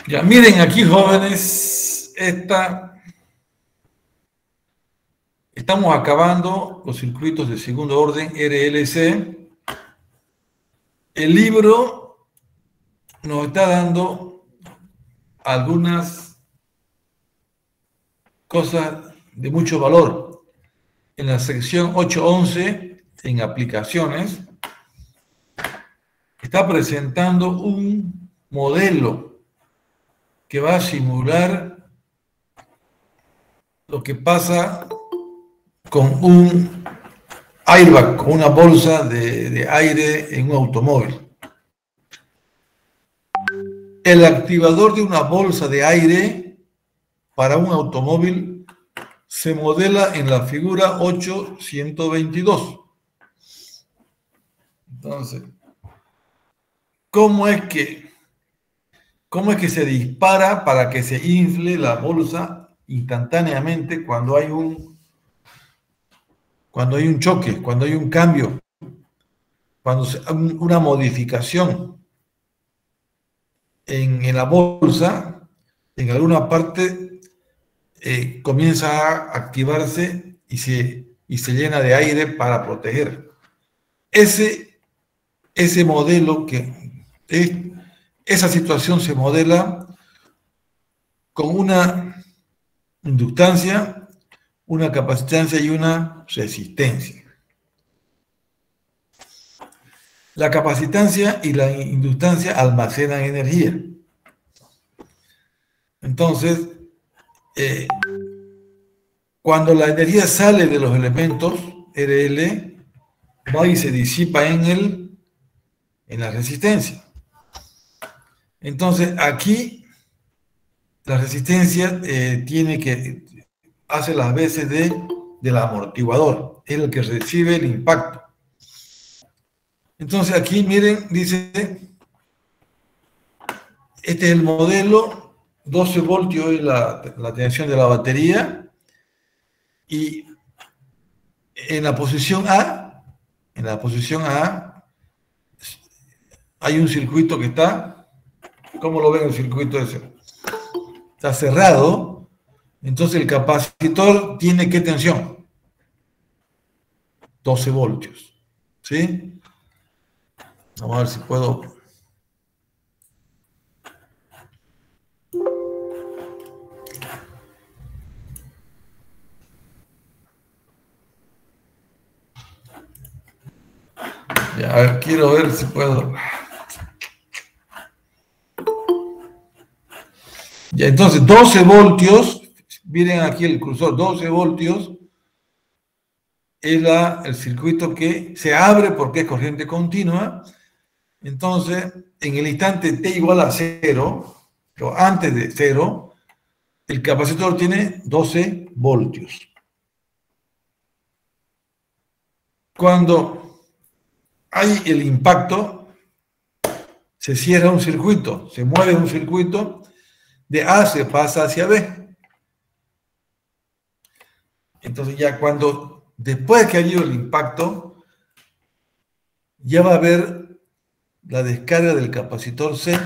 Ya, miren aquí, jóvenes, estamos acabando los circuitos de segundo orden RLC. El libro nos está dando algunas cosas de mucho valor. En la sección 8.11, en aplicaciones, está presentando un modelo que va a simular lo que pasa con un airbag, con una bolsa de aire en un automóvil. El activador de una bolsa de aire para un automóvil se modela en la figura 8.122. Entonces, ¿cómo es que se dispara para que se infle la bolsa instantáneamente cuando hay un choque, cuando hay un cambio, cuando hay una modificación en la bolsa, en alguna parte comienza a activarse y se llena de aire para proteger? Ese modelo esa situación se modela con una inductancia, una capacitancia y una resistencia. La capacitancia y la inductancia almacenan energía. Entonces, cuando la energía sale de los elementos RL, va y se disipa en la resistencia. Entonces, aquí la resistencia hace las veces del amortiguador, es el que recibe el impacto. Entonces, aquí miren, dice, este es el modelo, 12 voltios es la tensión de la batería, y en la posición A hay un circuito que está, ¿cómo lo ven el circuito ese? Está cerrado. Entonces el capacitor tiene ¿qué tensión? 12 voltios. ¿Sí? Vamos a ver si puedo. Ya, a ver, quiero ver si puedo. Ya, entonces 12 voltios, miren aquí el cursor, 12 voltios es el circuito que se abre porque es corriente continua. Entonces, en el instante t igual a 0, o antes de 0, el capacitor tiene 12 voltios. Cuando hay el impacto, se cierra un circuito, se mueve un circuito, de A se pasa hacia B. Entonces ya después que ha habido el impacto, ya va a haber la descarga del capacitor C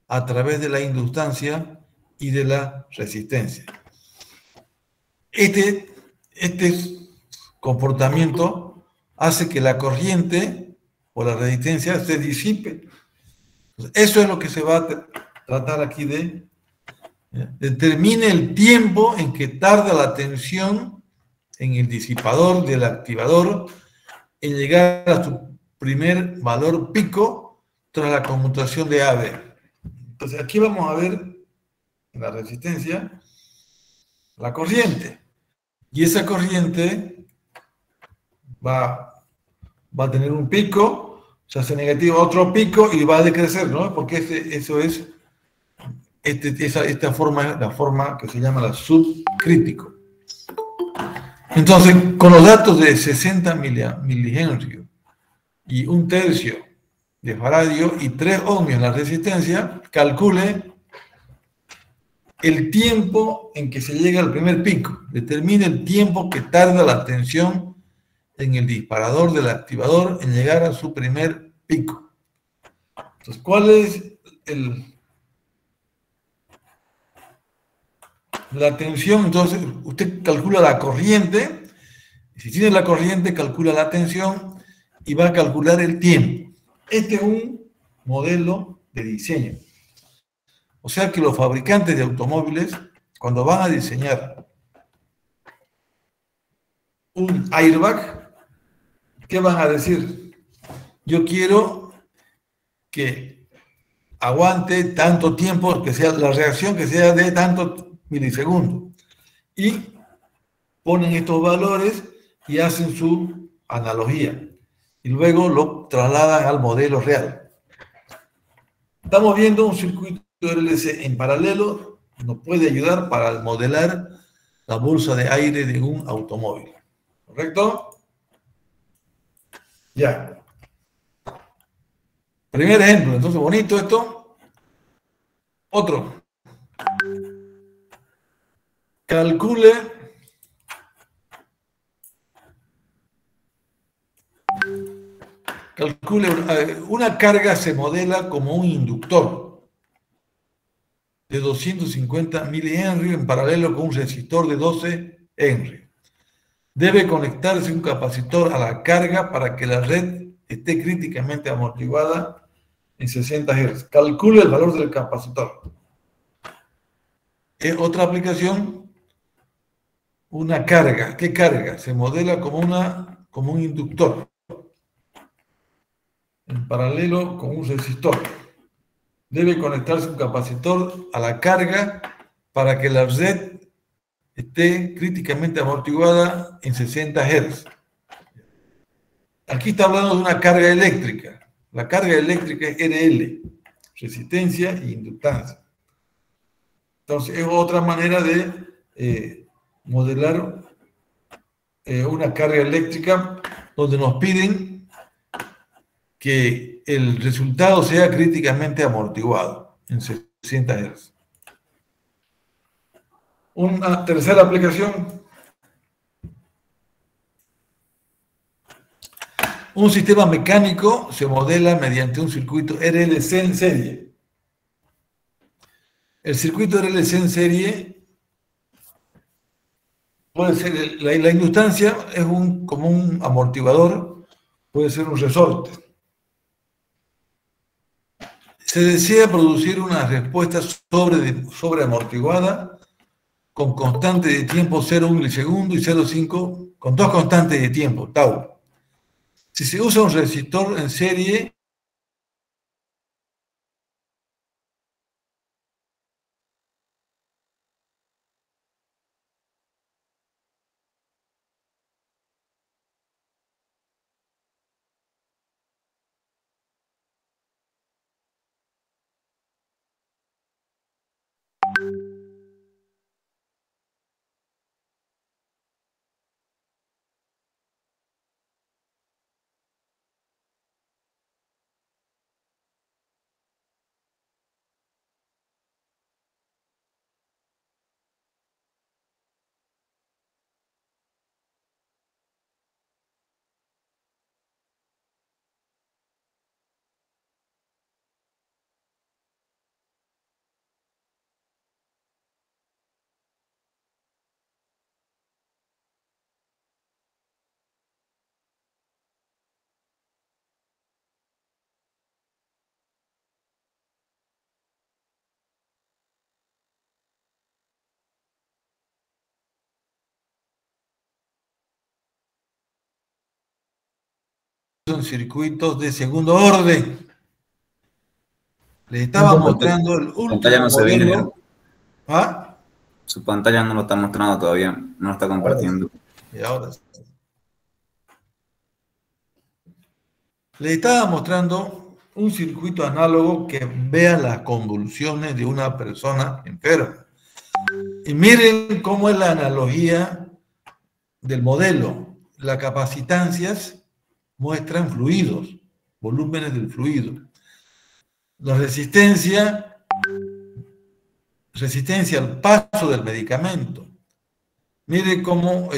a través de la inductancia y de la resistencia. Este comportamiento hace que la corriente o la resistencia se disipe. Eso es lo que se va a tratar aquí determine el tiempo en que tarda la tensión en el disipador del activador en llegar a su primer valor pico tras la conmutación de AB. Entonces aquí vamos a ver en la resistencia la corriente. Y esa corriente va a tener un pico, se hace negativo otro pico y va a decrecer, ¿no? Porque eso es, esta forma es la forma que se llama la subcrítico. Entonces, con los datos de 60 milihenrios y 1/3 de faradio y 3 ohmios en la resistencia, calcule el tiempo en que se llega al primer pico. Determine el tiempo que tarda la tensión en el disparador del activador en llegar a su primer pico. Entonces, ¿cuál es la tensión, entonces usted calcula la corriente. Si tiene la corriente, calcula la tensión y va a calcular el tiempo. Este es un modelo de diseño. O sea que los fabricantes de automóviles, cuando van a diseñar un airbag, ¿qué van a decir? Yo quiero que aguante tanto tiempo, que sea la reacción que sea de tantos milisegundos. Y ponen estos valores y hacen su analogía. Y luego lo trasladan al modelo real. Estamos viendo un circuito RLC en paralelo, nos puede ayudar para modelar la bolsa de aire de un automóvil. ¿Correcto? Ya. Primer ejemplo, entonces bonito esto. Otro. Calcule una carga se modela como un inductor de 250 milihenry en paralelo con un resistor de 12 henry. Debe conectarse un capacitor a la carga para que la red esté críticamente amortiguada en 60 Hz. Calcule el valor del capacitor. Otra aplicación, una carga. ¿Qué carga? Se modela como un inductor en paralelo con un resistor. Debe conectarse un capacitor a la carga para que la red esté críticamente amortiguada en 60 Hz. Aquí está hablando de una carga eléctrica. La carga eléctrica es RL, resistencia e inductancia. Entonces, es otra manera de modelar una carga eléctrica donde nos piden que el resultado sea críticamente amortiguado en 60 Hz. Una tercera aplicación. Un sistema mecánico se modela mediante un circuito RLC en serie. El circuito RLC en serie puede ser, la inductancia es como un amortiguador, puede ser un resorte. Se desea producir una respuesta sobreamortiguada con constante de tiempo 0,1 milisegundo y 0,5, con dos constantes de tiempo, tau. Si se usa un resistor en serie, son circuitos de segundo orden. Les estaba mostrando el pantalla último no se ve. modelo. ¿Ah? Su pantalla no lo está mostrando todavía, no lo está compartiendo. Y ahora sí. Les estaba mostrando un circuito análogo que vea las convulsiones de una persona enferma. Y miren cómo es la analogía del modelo. Las capacitancias muestran fluidos, volúmenes del fluido. La resistencia al paso del medicamento. Mire cómo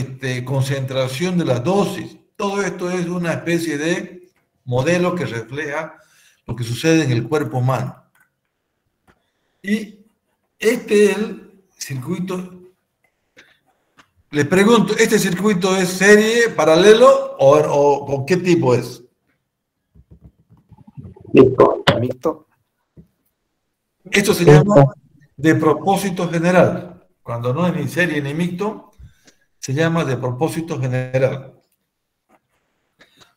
concentración de las dosis. Todo esto es una especie de modelo que refleja lo que sucede en el cuerpo humano. Y este es el circuito Les pregunto, ¿este circuito es serie, paralelo o qué tipo es? Mixto. Esto se llama de propósito general. Cuando no es ni serie ni mixto, se llama de propósito general.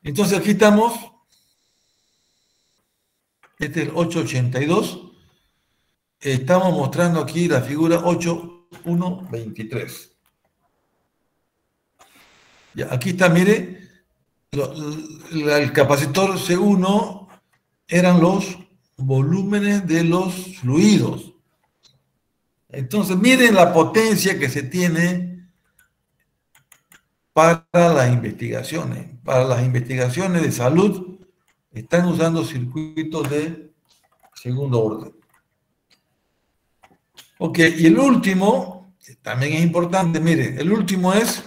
Entonces aquí estamos. Este es el 882. Estamos mostrando aquí la figura 8123. Ya, aquí está, mire, el capacitor C1 eran los volúmenes de los fluidos. Entonces, miren la potencia que se tiene para las investigaciones. Para las investigaciones de salud, están usando circuitos de segundo orden. Ok, y el último, también es importante, mire, el último es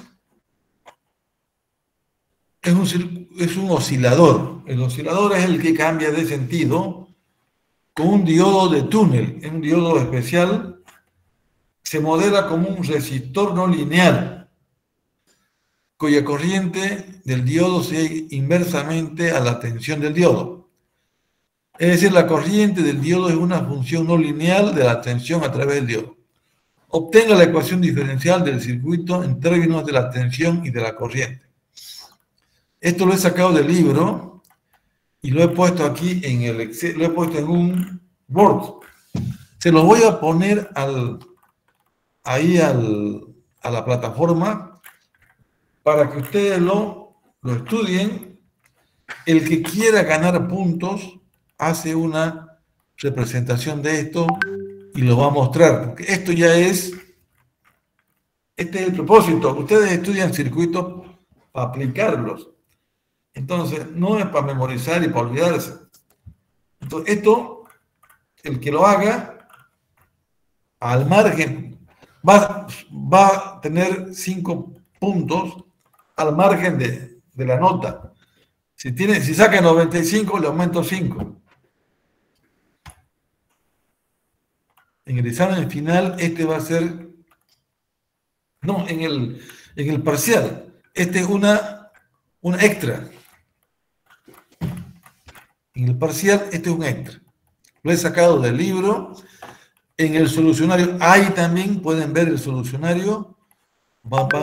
un oscilador. El oscilador es el que cambia de sentido con un diodo de túnel, un diodo especial. Se modela como un resistor no lineal, cuya corriente del diodo sigue inversamente a la tensión del diodo. Es decir, la corriente del diodo es una función no lineal de la tensión a través del diodo. Obtenga la ecuación diferencial del circuito en términos de la tensión y de la corriente. Esto lo he sacado del libro y lo he puesto aquí en el Excel, lo he puesto en un Word. Se los voy a poner ahí a la plataforma para que ustedes lo estudien. El que quiera ganar puntos hace una representación de esto y lo va a mostrar, porque esto ya es, este es el propósito. Ustedes estudian circuitos para aplicarlos. Entonces, no es para memorizar y para olvidarse. Entonces, esto, el que lo haga, al margen, va a tener 5 puntos al margen de la nota. Si saca 95, le aumento 5. En el examen final, este va a ser... No, en el parcial. Este es una extra. En el parcial, este es un extra. Lo he sacado del libro. En el solucionario, ahí también pueden ver el solucionario.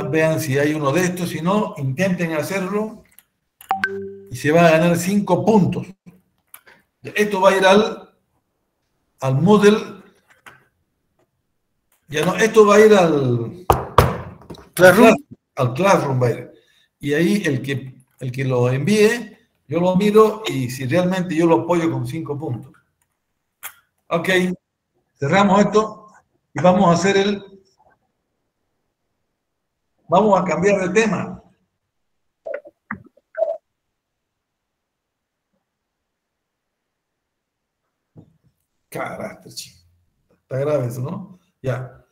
Vean si hay uno de estos. Si no, intenten hacerlo. Y se va a ganar 5 puntos. Esto va a ir al Moodle. Ya no, esto va a ir al Classroom va a ir. Y ahí el que lo envíe, yo lo miro y si realmente yo lo apoyo con 5 puntos. Ok, cerramos esto y vamos a hacer vamos a cambiar de tema. Carajo, está grave eso, ¿no? Ya.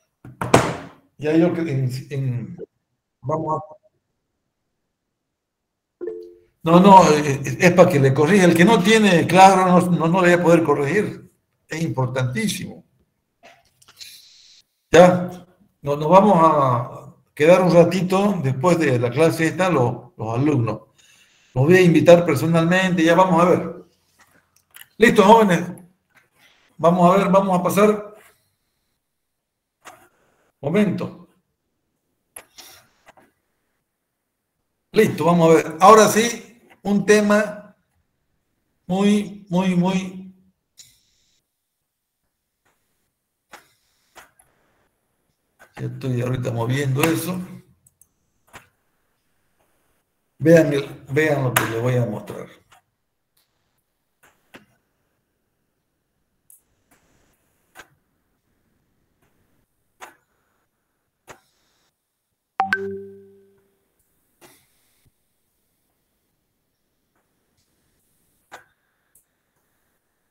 Ya yo vamos a... No, es para que le corrija. El que no tiene claro no le voy a poder corregir. Es importantísimo. Ya, nos vamos a quedar un ratito después de la clase esta, los alumnos. Los voy a invitar personalmente, ya vamos a ver. Listo, jóvenes. Vamos a ver, vamos a pasar. Momento. Listo, vamos a ver. Ahora sí, un tema muy... Ya estoy ahorita moviendo eso. Vean lo que les voy a mostrar.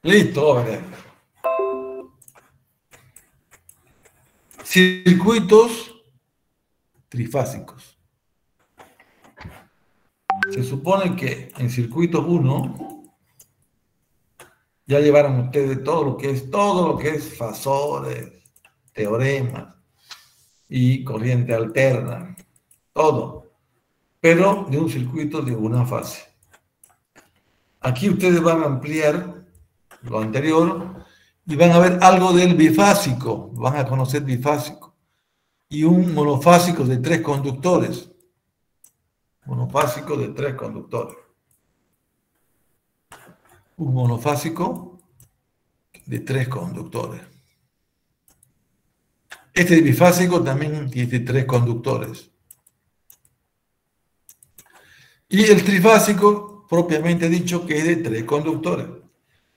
Listo, jóvenes. Circuitos trifásicos. Se supone que en circuitos 1 ya llevaron ustedes todo lo que es fasores, teoremas y corriente alterna. todo, pero de un circuito de una fase. Aquí ustedes van a ampliar lo anterior y van a ver algo del bifásico, van a conocer bifásico, y un monofásico de 3 conductores. Monofásico de 3 conductores. Un monofásico de 3 conductores. Este bifásico también tiene 3 conductores. Y el trifásico, propiamente dicho, que es de 3 conductores.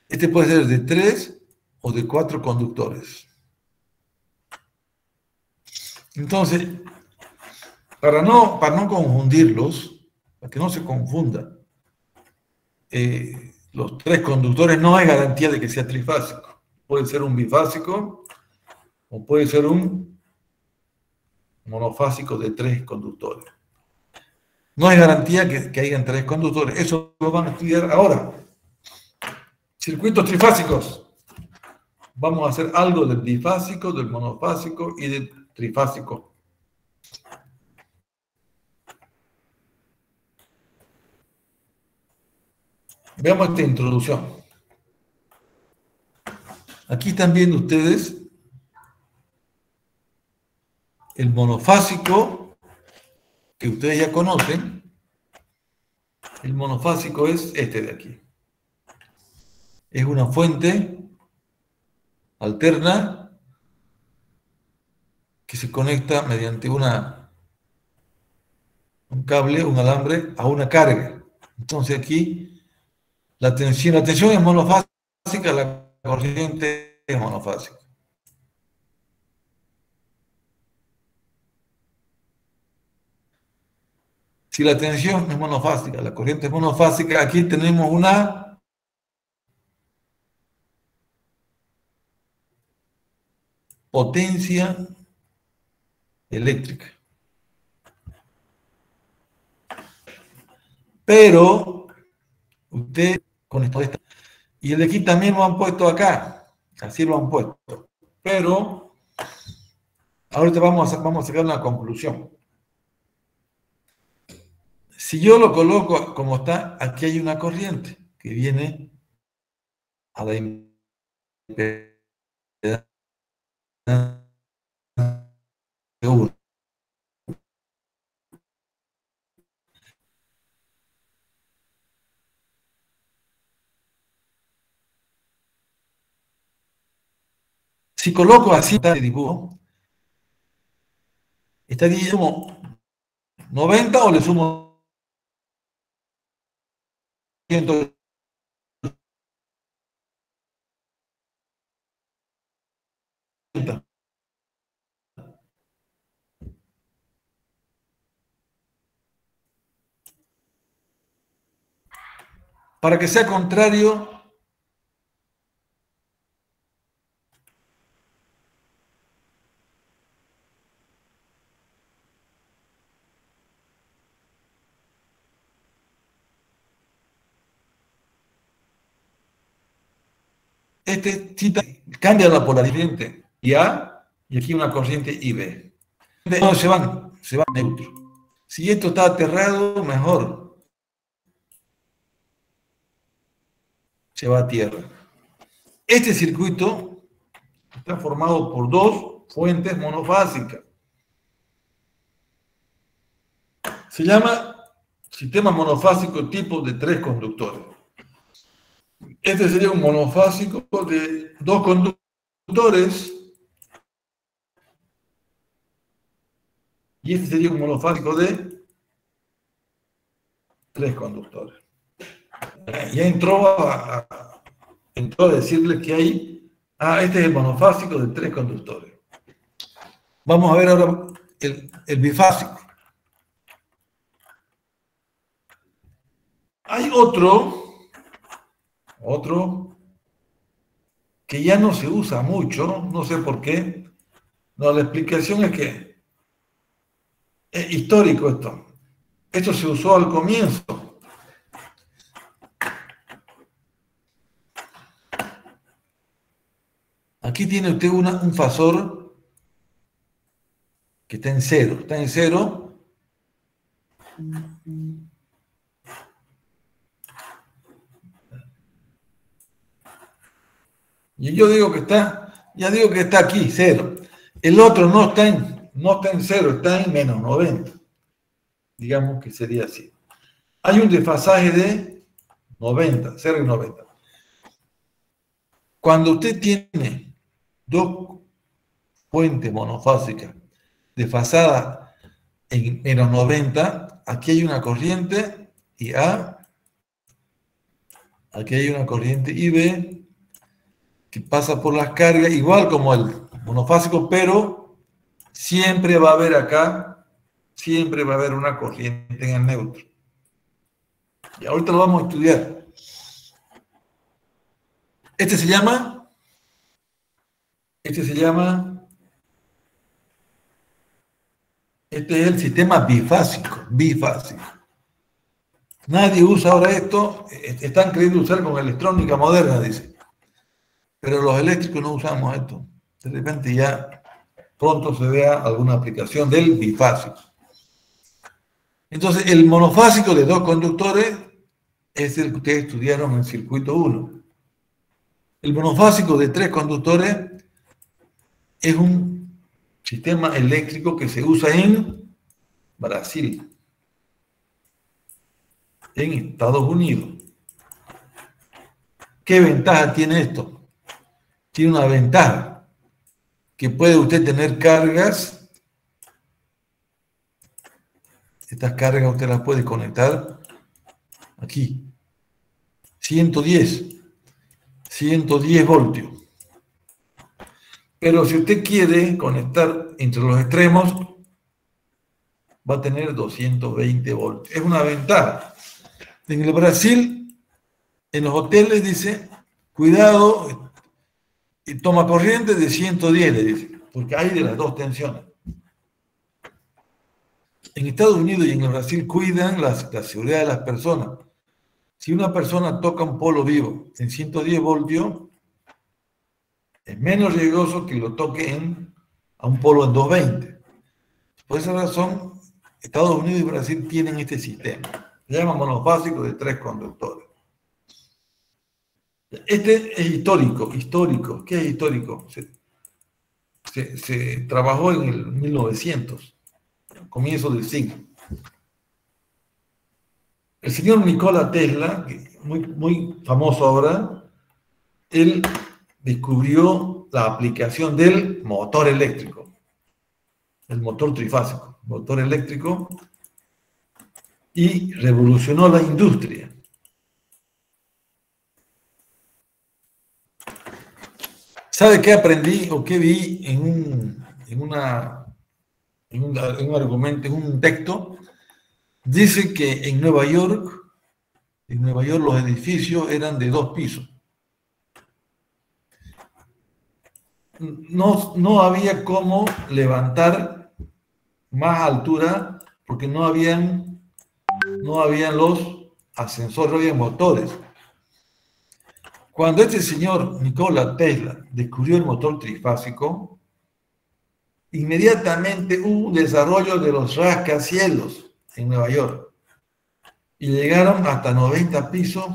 Este puede ser de 3 o de 4 conductores. Entonces, para no confundirlos, para que no se confunda, los 3 conductores no hay garantía de que sea trifásico. Puede ser un bifásico o puede ser un monofásico de 3 conductores. No hay garantía que hayan 3 conductores. Eso lo van a estudiar ahora. Circuitos trifásicos. Vamos a hacer algo del bifásico, del monofásico y del trifásico. Veamos esta introducción. Aquí están viendo ustedes el monofásico que ustedes ya conocen. El monofásico es este de aquí. Es una fuente alterna que se conecta mediante un cable, un alambre, a una carga. Entonces aquí la tensión es monofásica, la corriente es monofásica. Si la tensión es monofásica, la corriente es monofásica, aquí tenemos una potencia eléctrica. Pero usted con esto y el de aquí también lo han puesto acá, así lo han puesto. Pero ahorita vamos a sacar una conclusión. Si yo lo coloco como está, aquí hay una corriente que viene a la impedancia de 1. Si coloco así el dibujo, estaría como 90 o le sumo 180. Para que sea contrario, cambia la polaridad y A, y aquí una corriente IB. No, se van neutro. Si esto está aterrado, mejor. Se va a tierra. Este circuito está formado por 2 fuentes monofásicas. Se llama sistema monofásico tipo de 3 conductores. Este sería un monofásico de 2 conductores. Y este sería un monofásico de 3 conductores. Ya entró a decirles que hay... este es el monofásico de 3 conductores. Vamos a ver ahora el bifásico. Hay otro que ya no se usa mucho, no sé por qué. No, la explicación es que es histórico esto. Esto se usó al comienzo. Aquí tiene usted un fasor que está en cero. Está en cero Y yo digo que está, ya digo que está aquí, 0. El otro no está en 0, está en menos 90. Digamos que sería así. Hay un desfasaje de 90, 0 y 90. Cuando usted tiene dos fuentes monofásicas desfasadas en menos 90, aquí hay una corriente IA, aquí hay una corriente IB, que pasa por las cargas, igual como el monofásico, pero siempre va a haber acá, siempre va a haber una corriente en el neutro. Y ahorita lo vamos a estudiar. Este se llama, este es el sistema bifásico, bifásico. Nadie usa ahora esto, están queriendo usar con electrónica moderna, dice. Pero los eléctricos no usamos esto. De repente ya pronto se vea alguna aplicación del bifásico. Entonces, el monofásico de dos conductores es el que ustedes estudiaron en circuito 1. El monofásico de 3 conductores es un sistema eléctrico que se usa en Brasil, en Estados Unidos. ¿Qué ventaja tiene esto? Tiene una ventaja, que puede usted tener cargas. Estas cargas usted las puede conectar aquí. 110 voltios. Pero si usted quiere conectar entre los extremos, va a tener 220 voltios. Es una ventaja. En el Brasil, en los hoteles dice, cuidado, y toma corriente de 110, le dice, porque hay de las dos tensiones. En Estados Unidos y en el Brasil cuidan la seguridad de las personas. Si una persona toca un polo vivo en 110 voltios, es menos riesgoso que lo toque a un polo en 220. Por esa razón, Estados Unidos y Brasil tienen este sistema. Se llama monofásico de 3 conductores. Este es histórico. ¿Qué es histórico? Se trabajó en el 1900, comienzo del siglo. El señor Nikola Tesla, muy famoso ahora, él descubrió la aplicación del motor eléctrico, el motor trifásico, motor eléctrico, y revolucionó la industria. ¿Sabe qué aprendí o qué vi en un argumento, en un texto? Dice que en Nueva York los edificios eran de 2 pisos. No había cómo levantar más altura porque no habían los ascensores, no había motores. Cuando este señor Nikola Tesla descubrió el motor trifásico, inmediatamente hubo un desarrollo de los rascacielos en Nueva York y llegaron hasta 90 pisos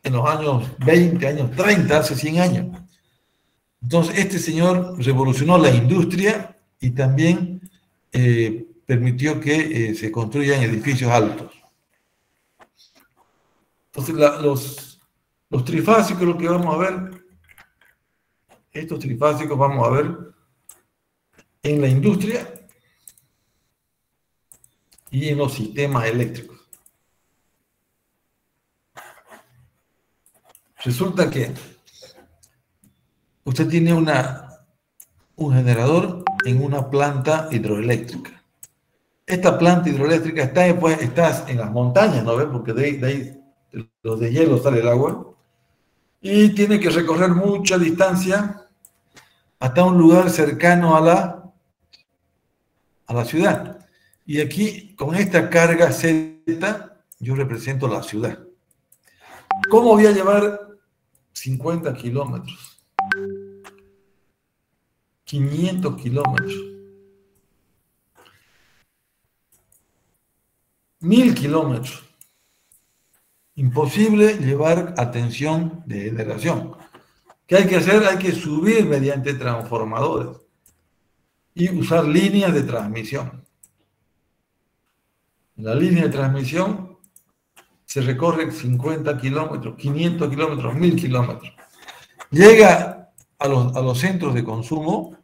en los años 20, años 30, hace 100 años. Entonces, este señor revolucionó la industria y también permitió que se construyan edificios altos. Entonces, los trifásicos, lo que vamos a ver, estos trifásicos vamos a ver en la industria y en los sistemas eléctricos. Resulta que usted tiene un generador en una planta hidroeléctrica. Esta planta hidroeléctrica está en las montañas, ¿no ves? Porque de ahí, de hielo sale el agua. Y tiene que recorrer mucha distancia hasta un lugar cercano a la ciudad. Y aquí, con esta carga Z, yo represento la ciudad. ¿Cómo voy a llevar 50 kilómetros? 500 kilómetros. 1000 kilómetros. Imposible llevar a tensión de generación. ¿Qué hay que hacer? Hay que subir mediante transformadores y usar líneas de transmisión. La línea de transmisión se recorre 50 kilómetros, 500 kilómetros, 1000 kilómetros. Llega a los centros de consumo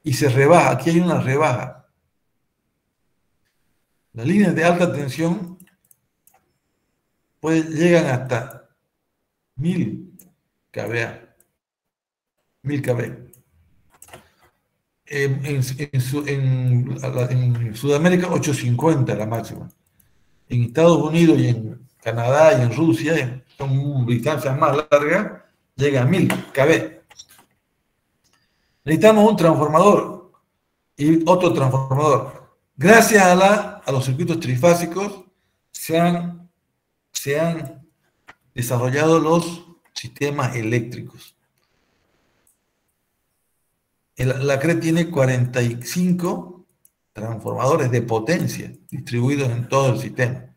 y se rebaja. Aquí hay una rebaja. Las líneas de alta tensión llegan hasta 1000 kVA. 1000 kV. En Sudamérica, 850 la máxima. En Estados Unidos y en Canadá y en Rusia, son distancias más largas, llega a 1000 kV. Necesitamos un transformador y otro transformador. Gracias a los circuitos trifásicos se han desarrollado los sistemas eléctricos. La CRE tiene 45 transformadores de potencia distribuidos en todo el sistema.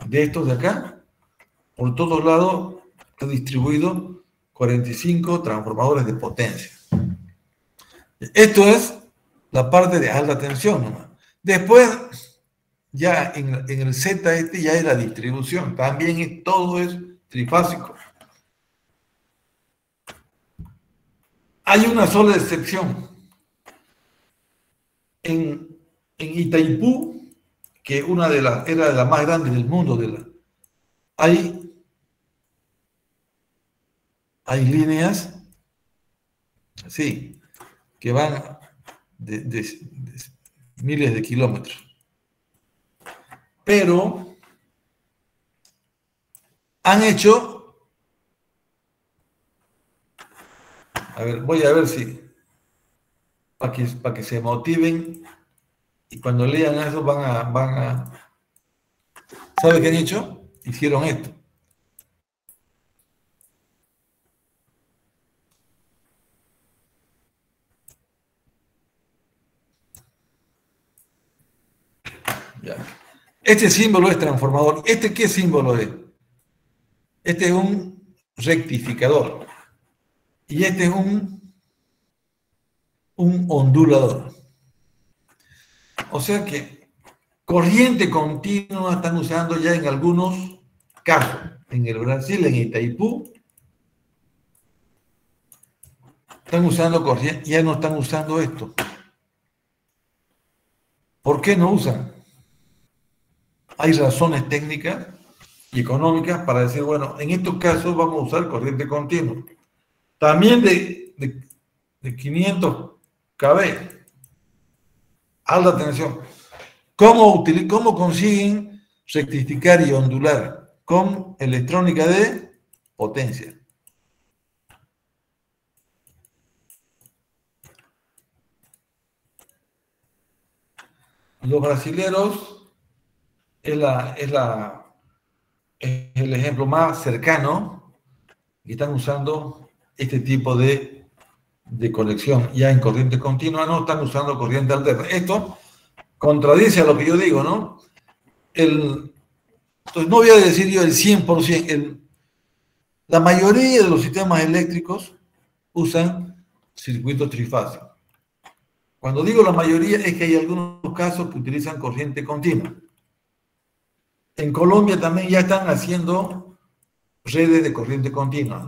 De estos de acá, por todos lados, está distribuido 45 transformadores de potencia. Esto es la parte de alta tensión nomás. Después, ya en el Z ya es la distribución. También todo es trifásico. Hay una sola excepción. En Itaipú, que era de las más grandes del mundo, hay líneas, sí, que van de miles de kilómetros. Pero han hecho, a ver, voy a ver si, para que se motiven y cuando lean eso van a ¿sabe qué han hecho? Hicieron esto. Ya. Este símbolo es transformador. ¿Este qué símbolo es? Este es un rectificador. Y este es un ondulador. O sea que corriente continua están usando ya en algunos casos. En el Brasil, en Itaipú, están usando corriente, ya no están usando esto. ¿Por qué no usan? Hay razones técnicas y económicas para decir, bueno, en estos casos vamos a usar corriente continua. También de 500 kV. Alta tensión. ¿Cómo consiguen rectificar y ondular? Con electrónica de potencia. Los brasileros es el ejemplo más cercano que están usando este tipo de conexión ya en corriente continua, no están usando corriente alterna. Esto contradice a lo que yo digo, ¿no? Entonces no voy a decir yo el 100%, la mayoría de los sistemas eléctricos usan circuitos trifásicos. Cuando digo la mayoría es que hay algunos casos que utilizan corriente continua. En Colombia también ya están haciendo redes de corriente continua.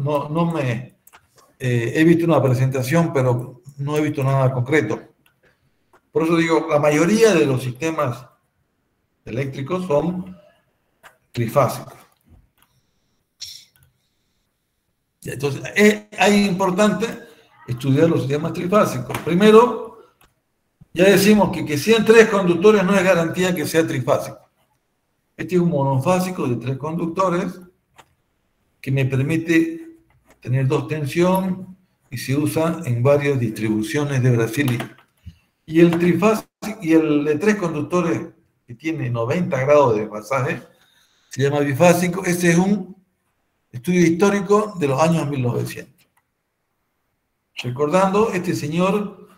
He visto una presentación, pero no he visto nada concreto. Por eso digo, la mayoría de los sistemas eléctricos son trifásicos. Entonces, es importante estudiar los sistemas trifásicos. Primero, ya decimos que sean 3 conductores no es garantía que sea trifásico. Este es un monofásico de 3 conductores que me permite tener 2 tensión y se usa en varias distribuciones de Brasil. Y el trifásico y el de 3 conductores que tiene 90 grados de pasaje se llama bifásico. Ese es un estudio histórico de los años 1900. Recordando, este señor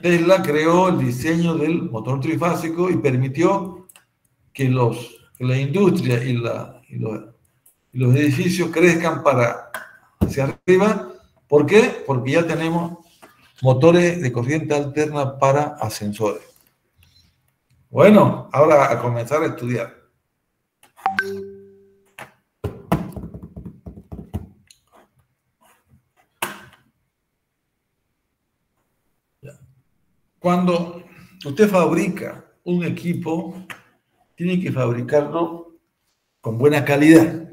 Tesla creó el diseño del motor trifásico y permitió que la industria y los edificios crezcan hacia arriba. ¿Por qué? Porque ya tenemos motores de corriente alterna para ascensores. Bueno, ahora a comenzar a estudiar. Cuando usted fabrica un equipo, tiene que fabricarlo con buena calidad.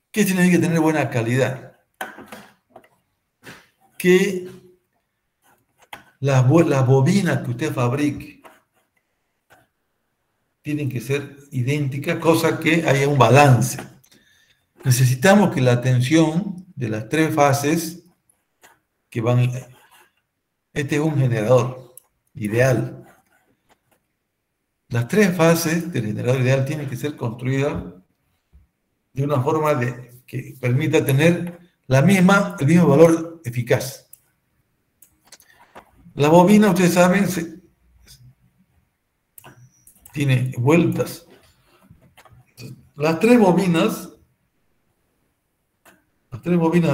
¿Qué significa tener buena calidad? Que las bobinas que usted fabrique tienen que ser idénticas, cosa que haya un balance. Necesitamos que la tensión de las tres fases que van... Este es un generador ideal. Las tres fases del generador ideal tienen que ser construidas de una forma que permita tener el mismo valor eficaz. La bobina, ustedes saben, tiene vueltas. Las tres bobinas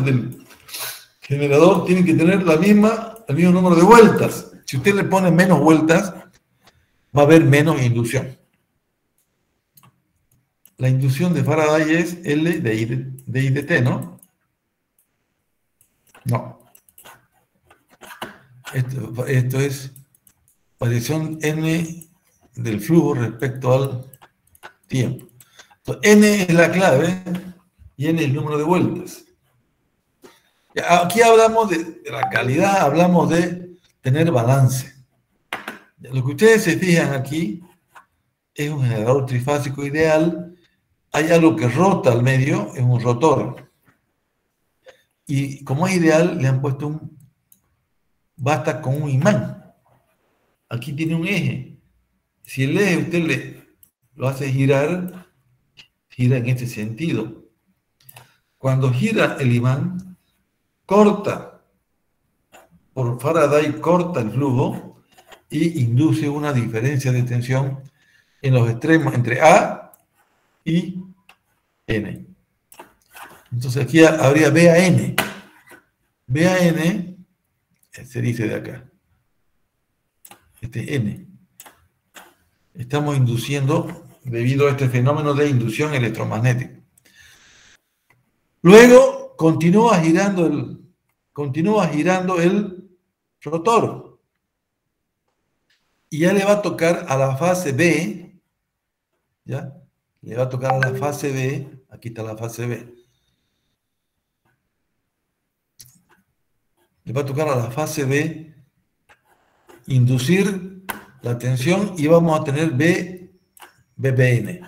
del generador tienen que tener el mismo número de vueltas. Si usted le pone menos vueltas, va a haber menos inducción. La inducción de Faraday es L de I de T, ¿no? No. Esto es variación N del flujo respecto al tiempo. Entonces, N es la clave y N es el número de vueltas. Aquí hablamos de la calidad, hablamos de tener balance. Lo que ustedes se fijan aquí es un generador trifásico ideal. Hay algo que rota al medio, es un rotor. Y como es ideal, le han puesto basta con un imán. Aquí tiene un eje. Si el eje usted lo hace girar, gira en este sentido. Cuando gira el imán, por Faraday corta el flujo y induce una diferencia de tensión en los extremos entre A y N. Entonces aquí habría B a N. B a N se dice de acá. Este N. Estamos induciendo debido a este fenómeno de inducción electromagnética. Luego continúa girando el rotor. Y ya le va a tocar a la fase B, ¿ya? Le va a tocar a la fase B, aquí está la fase B. Le va a tocar a la fase B inducir la tensión y vamos a tener BBN.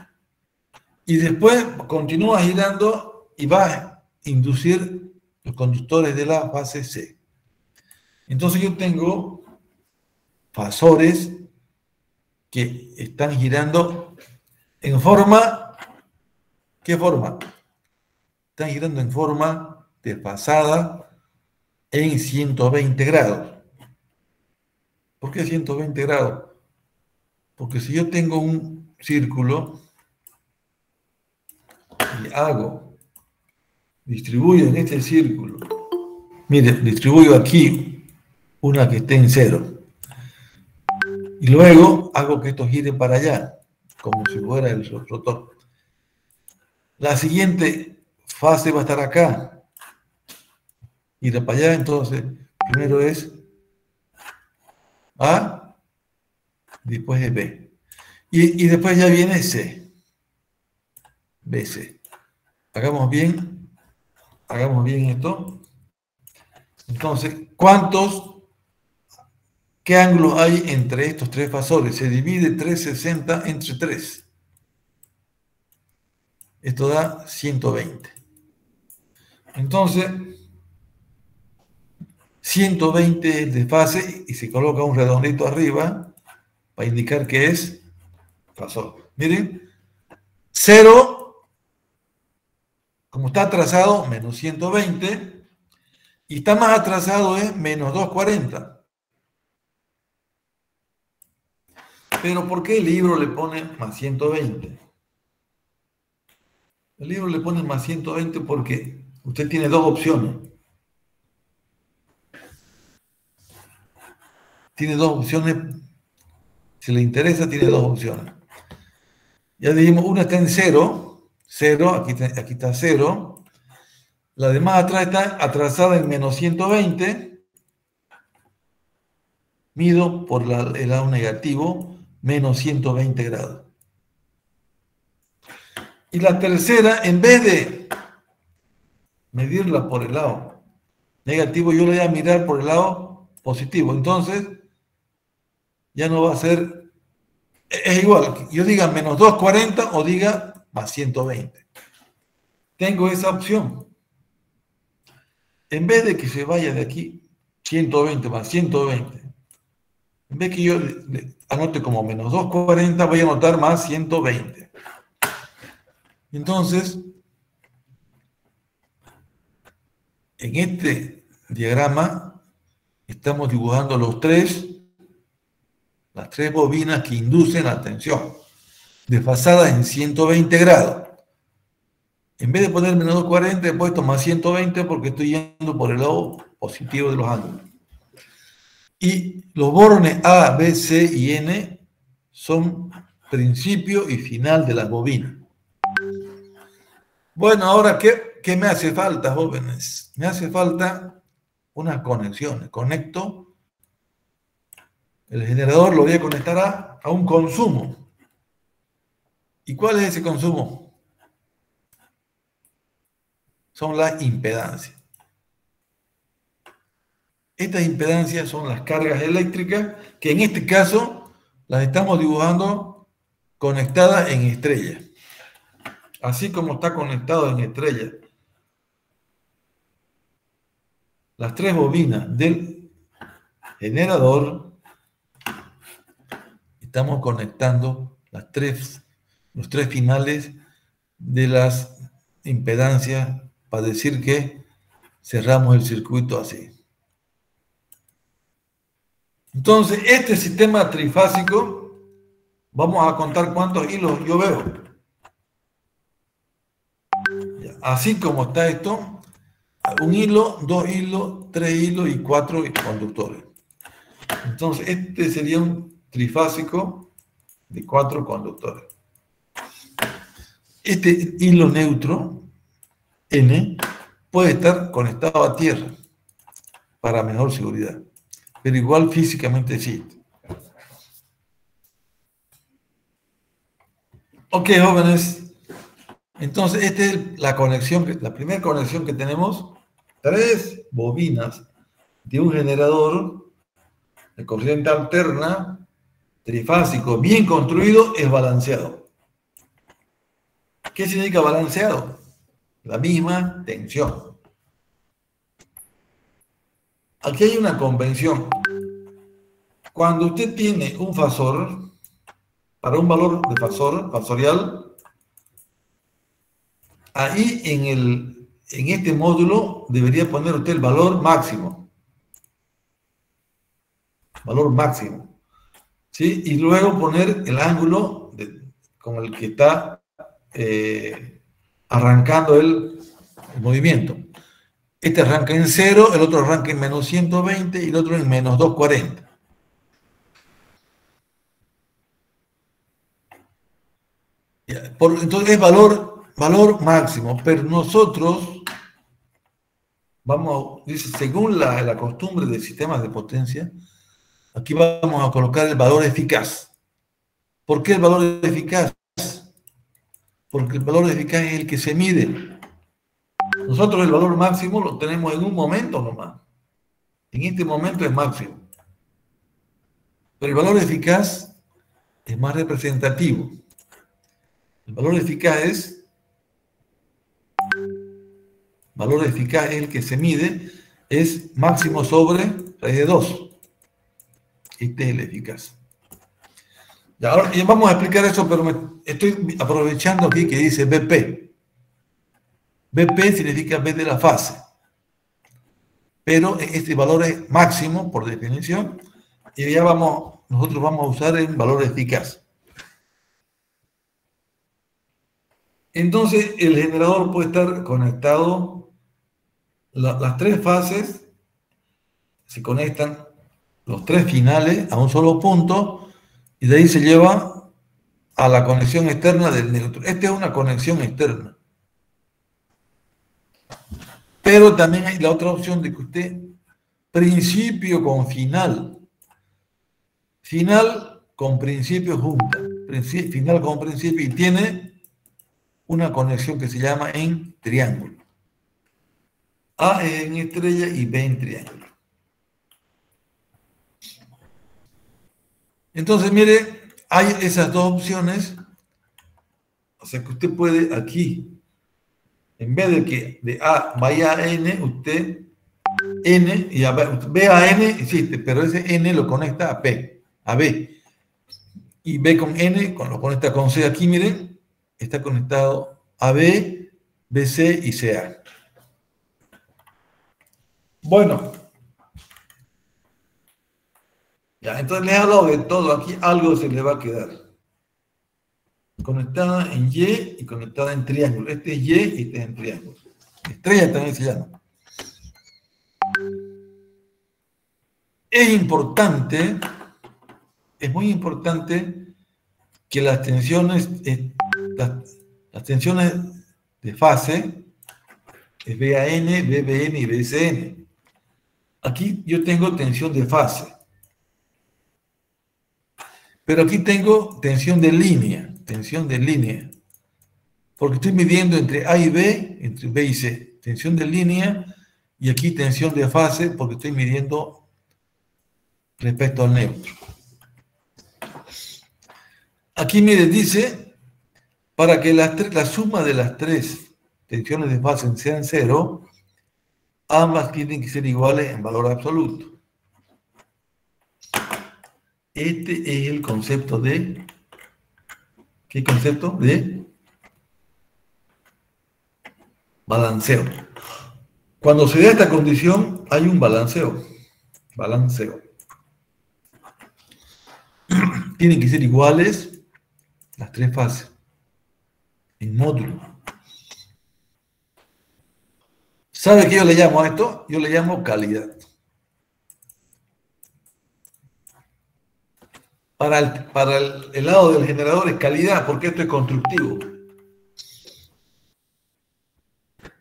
Y después continúa girando y va a inducir los conductores de la fase C. Entonces yo tengo fasores que están girando en forma, ¿qué forma? Están girando en forma desfasada en 120 grados. ¿Por qué 120 grados? Porque si yo tengo un círculo y distribuyo en este círculo, mire, distribuyo aquí una que esté en 0. Y luego hago que esto gire para allá, como si fuera el rotor. La siguiente fase va a estar acá. Ir para allá, entonces, primero es A, después es B. Y después ya viene C. BC. Hagamos bien esto. Entonces, ¿qué ángulos hay entre estos tres fasores? Se divide 360 entre 3. Esto da 120. Entonces, 120 es de fase y se coloca un redondito arriba para indicar que es fasor. Miren, 0, como está atrasado, menos 120, y está más atrasado es menos 240. Pero ¿por qué el libro le pone más 120? El libro le pone más 120 porque usted tiene dos opciones. Tiene dos opciones. Si le interesa, tiene dos opciones. Ya dijimos, una está en 0, aquí está 0. La de más atrás está atrasada en menos 120. Mido por el lado negativo, menos 120 grados. Y la tercera, en vez de medirla por el lado negativo, yo le voy a mirar por el lado positivo. Entonces, ya no va a ser, es igual, yo diga menos 240 o diga más 120. Tengo esa opción. En vez de que se vaya de aquí 120 más 120, en vez que yo le anote como menos 240, voy a anotar más 120. Entonces, en este diagrama estamos dibujando las tres bobinas que inducen la tensión, desfasadas en 120 grados. En vez de poner menos 240, he puesto más 120 porque estoy yendo por el lado positivo de los ángulos. Y los bornes A, B, C y N son principio y final de las bobinas. Bueno, ahora, ¿qué me hace falta, jóvenes? Me hace falta unas conexiones. Conecto el generador, lo voy a conectar a un consumo. ¿Y cuál es ese consumo? Son las impedancias. Estas impedancias son las cargas eléctricas, que en este caso las estamos dibujando conectadas en estrella. Así como está conectado en estrella. Las tres bobinas del generador, estamos conectando los tres finales de las impedancias para decir que cerramos el circuito así. Entonces, este sistema trifásico, vamos a contar cuántos hilos yo veo. Así como está esto, un hilo, dos hilos, tres hilos y cuatro conductores. Entonces, este sería un trifásico de 4 conductores. Este hilo neutro, N, puede estar conectado a tierra para mejor seguridad, pero igual físicamente existe. Ok, jóvenes. Entonces, esta es la conexión, la primera conexión que tenemos. 3 bobinas de un generador de corriente alterna, trifásico, bien construido, es balanceado. ¿Qué significa balanceado? La misma tensión. Aquí hay una convención. Cuando usted tiene un fasor, para un valor de fasorial, ahí en este módulo debería poner usted el valor máximo. Valor máximo. ¿Sí? Y luego poner el ángulo con el que está arrancando el movimiento. Este arranca en 0, el otro arranca en menos 120 y el otro en menos 240. Entonces es valor máximo, pero nosotros dice, según la costumbre de sistemas de potencia, aquí vamos a colocar el valor eficaz. ¿Por qué el valor eficaz? Porque el valor eficaz es el que se mide. Nosotros el valor máximo lo tenemos en un momento nomás. En este momento es máximo. Pero el valor eficaz es más representativo. El valor eficaz es el que se mide, es máximo sobre raíz de 2. Este es el eficaz. Y ahora vamos a explicar eso, pero estoy aprovechando aquí que dice BP. BP significa B de la fase. Pero este valor es máximo, por definición, y ya nosotros vamos a usar el valor eficaz. Entonces, el generador puede estar conectado, las tres fases se conectan, los tres finales a un solo punto, y de ahí se lleva a la conexión externa del neutro. Esta es una conexión externa. Pero también hay la otra opción de que usted, principio con final, final con principio junta, final con principio, y tiene una conexión que se llama en triángulo. A en estrella y B en triángulo. Entonces, mire, hay esas dos opciones. O sea que usted puede aquí, en vez de que de A vaya a N, usted N, y B a N existe, pero ese N lo conecta a B. Y B con N, lo conecta con C aquí, miren, está conectado a B, BC y CA. Bueno, ya, entonces le he hablado de todo. Aquí algo se le va a quedar. Conectada en Y y conectada en triángulo. Este es Y y este es en triángulo. Estrella también se llama. Es importante, es muy importante que las tensiones de fase es BAN, BBN y BCN. Aquí yo tengo tensión de fase. Pero aquí tengo tensión de línea, porque estoy midiendo entre A y B, entre B y C, tensión de línea, y aquí tensión de fase, porque estoy midiendo respecto al neutro. Aquí me dice, para que la suma de las tres tensiones de fase sean cero, ambas tienen que ser iguales en valor absoluto. Este es el concepto de... ¿Qué concepto? De balanceo. Cuando se da esta condición, hay un balanceo. Tienen que ser iguales las tres fases en módulo. ¿Sabe qué yo le llamo a esto? Yo le llamo calidad. Para el lado del generador es calidad, porque esto es constructivo.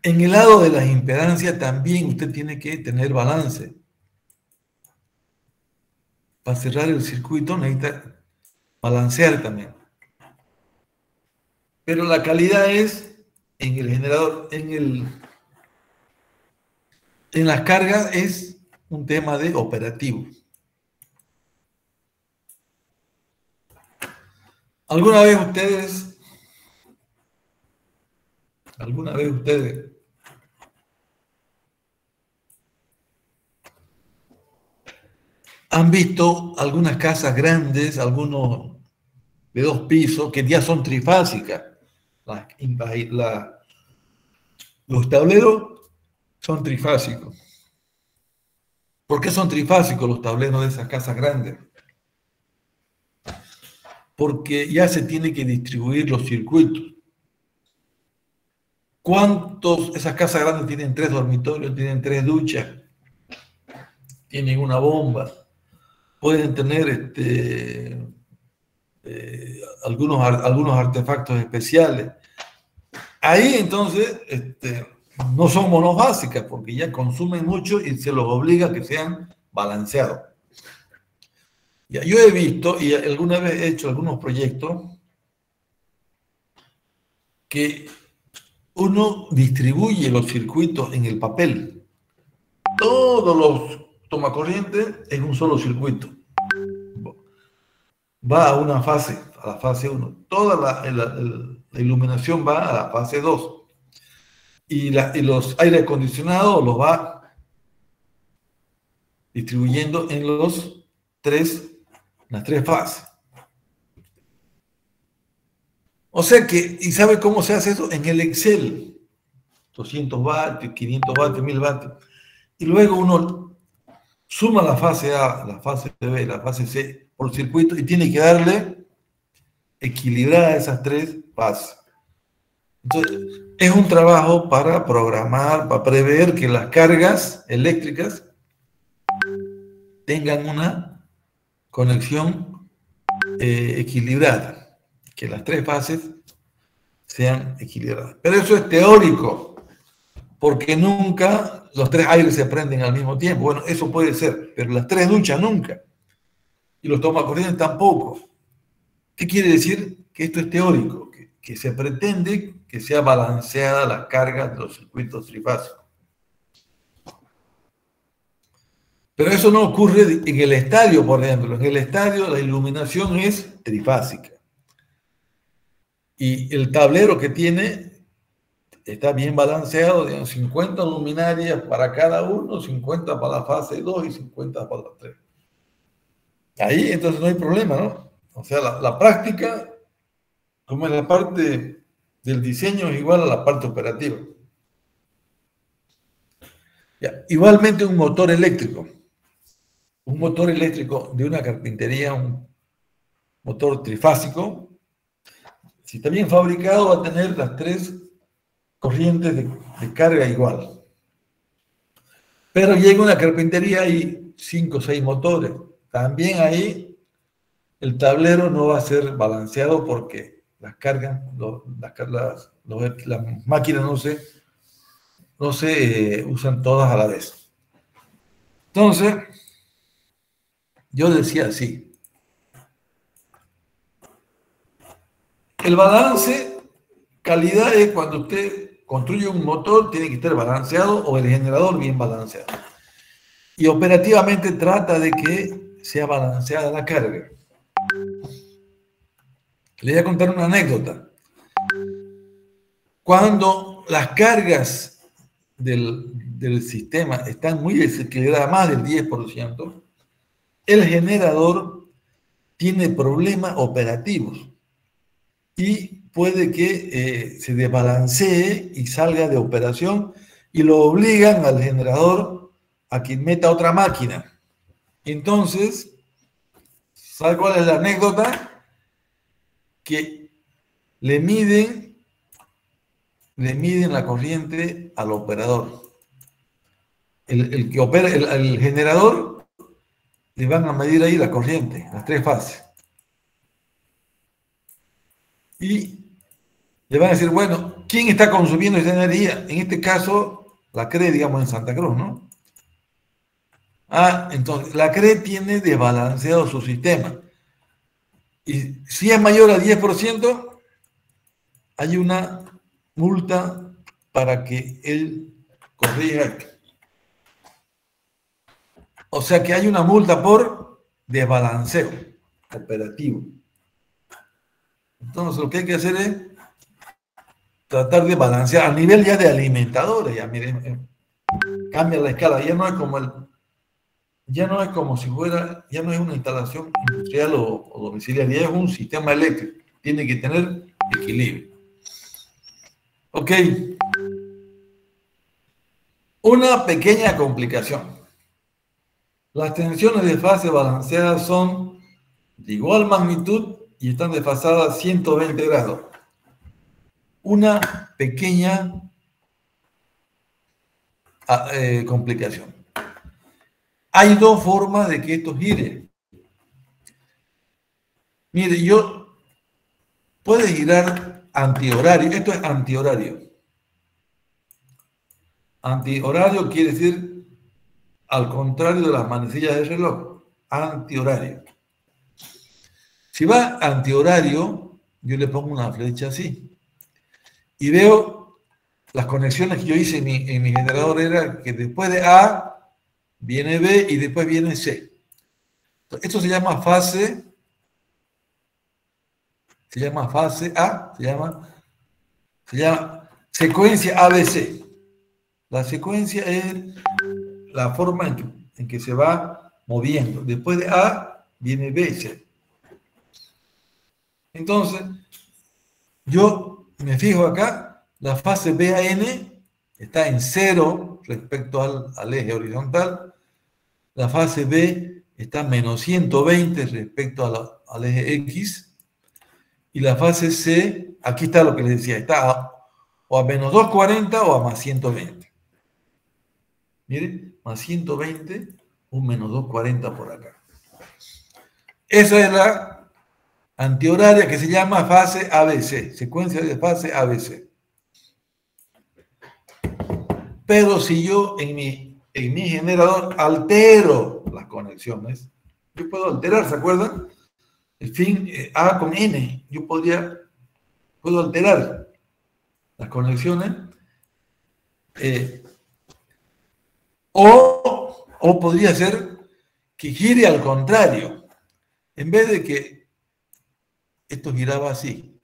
En el lado de las impedancias también usted tiene que tener balance. Para cerrar el circuito necesita balancear también. Pero la calidad es en el generador, en las cargas es un tema de operativo. ¿Alguna vez ustedes han visto algunas casas grandes, algunos de 2 pisos, que ya son trifásicas? Los tableros son trifásicos. ¿Por qué son trifásicos los tableros de esas casas grandes? Porque ya se tiene que distribuir los circuitos. Esas casas grandes tienen 3 dormitorios, tienen 3 duchas, tienen una bomba, pueden tener algunos artefactos especiales. Ahí entonces no son monofásicas, porque ya consumen mucho y se los obliga a que sean balanceados. Ya, yo he visto, y alguna vez he hecho algunos proyectos, que uno distribuye los circuitos en el papel. Todos los tomacorrientes en un solo circuito. Va a una fase, a la fase 1. Toda la iluminación va a la fase 2. Y los aire acondicionados los va distribuyendo en las tres fases. O sea que, ¿y sabe cómo se hace eso? En el Excel. 200 vatios, 500 vatios, 1000 vatios. Y luego uno suma la fase A, la fase B, la fase C por circuito y tiene que darle equilibrar a esas tres fases. Entonces, es un trabajo para programar, para prever que las cargas eléctricas tengan una conexión equilibrada, que las tres fases sean equilibradas. Pero eso es teórico, porque nunca los tres aires se prenden al mismo tiempo. Bueno, eso puede ser, pero las tres duchas nunca. Y los tomacorrientes tampoco. ¿Qué quiere decir? Que esto es teórico, que se pretende que sea balanceada la carga de los circuitos trifásicos. Pero eso no ocurre en el estadio, por ejemplo. En el estadio la iluminación es trifásica. Y el tablero que tiene está bien balanceado, digamos, 50 luminarias para cada uno, 50 para la fase 2 y 50 para la 3. Ahí entonces no hay problema, ¿no? O sea, la práctica, como en la parte del diseño, es igual a la parte operativa. Ya. Igualmente un motor eléctrico de una carpintería, un motor trifásico, si está bien fabricado, va a tener las tres corrientes de carga igual. Pero llega una carpintería y 5 o 6 motores. También ahí el tablero no va a ser balanceado porque las cargas, las máquinas no se usan todas a la vez. Entonces, yo decía así. El balance, calidad es cuando usted construye un motor, tiene que estar balanceado o el generador bien balanceado. Y operativamente trata de que sea balanceada la carga. Le voy a contar una anécdota. Cuando las cargas del sistema están muy desequilibradas, más del 10%, el generador tiene problemas operativos y puede que se desbalancee y salga de operación y lo obligan al generador a que meta otra máquina. Entonces, ¿sabe cuál es la anécdota? Que le miden la corriente al operador. El que opera, el generador, le van a medir ahí la corriente, las tres fases. Y le van a decir, bueno, ¿quién está consumiendo esa energía? En este caso, la CRE, digamos, en Santa Cruz, ¿no? Entonces, la CRE tiene desbalanceado su sistema. Y si es mayor a 10%, hay una multa para que él corrija. O sea que hay una multa por desbalanceo operativo. Entonces, lo que hay que hacer es tratar de balancear a nivel ya de alimentadores. Ya miren, cambia la escala. Ya no es como si fuera, ya no es una instalación industrial o domiciliaria, ya es un sistema eléctrico. Tiene que tener equilibrio. Ok. Una pequeña complicación. Las tensiones de fase balanceadas son de igual magnitud y están desfasadas 120 grados. Una pequeña complicación. Hay dos formas de que esto gire. Mire, puede girar antihorario. Esto es antihorario. Antihorario quiere decir al contrario de las manecillas del reloj. Antihorario. Si va antihorario, yo le pongo una flecha así. Y veo las conexiones que yo hice en mi generador era que después de A viene B y después viene C. Esto se llama fase A, se llama secuencia ABC. La secuencia es la forma en que se va moviendo. Después de A viene B y C. Entonces, yo me fijo acá, la fase BAN está en 0 respecto al eje horizontal La fase B está menos 120 respecto al eje X. Y la fase C, aquí está lo que les decía, está o a menos 240 o a más 120. Miren, más 120, un menos 240 por acá. Esa es la antihoraria que se llama fase ABC, secuencia de fase ABC. Pero si yo en mi generador altero las conexiones, yo puedo alterar, ¿se acuerdan? El fin A con N, yo puedo alterar las conexiones o podría ser que gire al contrario. En vez de que esto giraba así,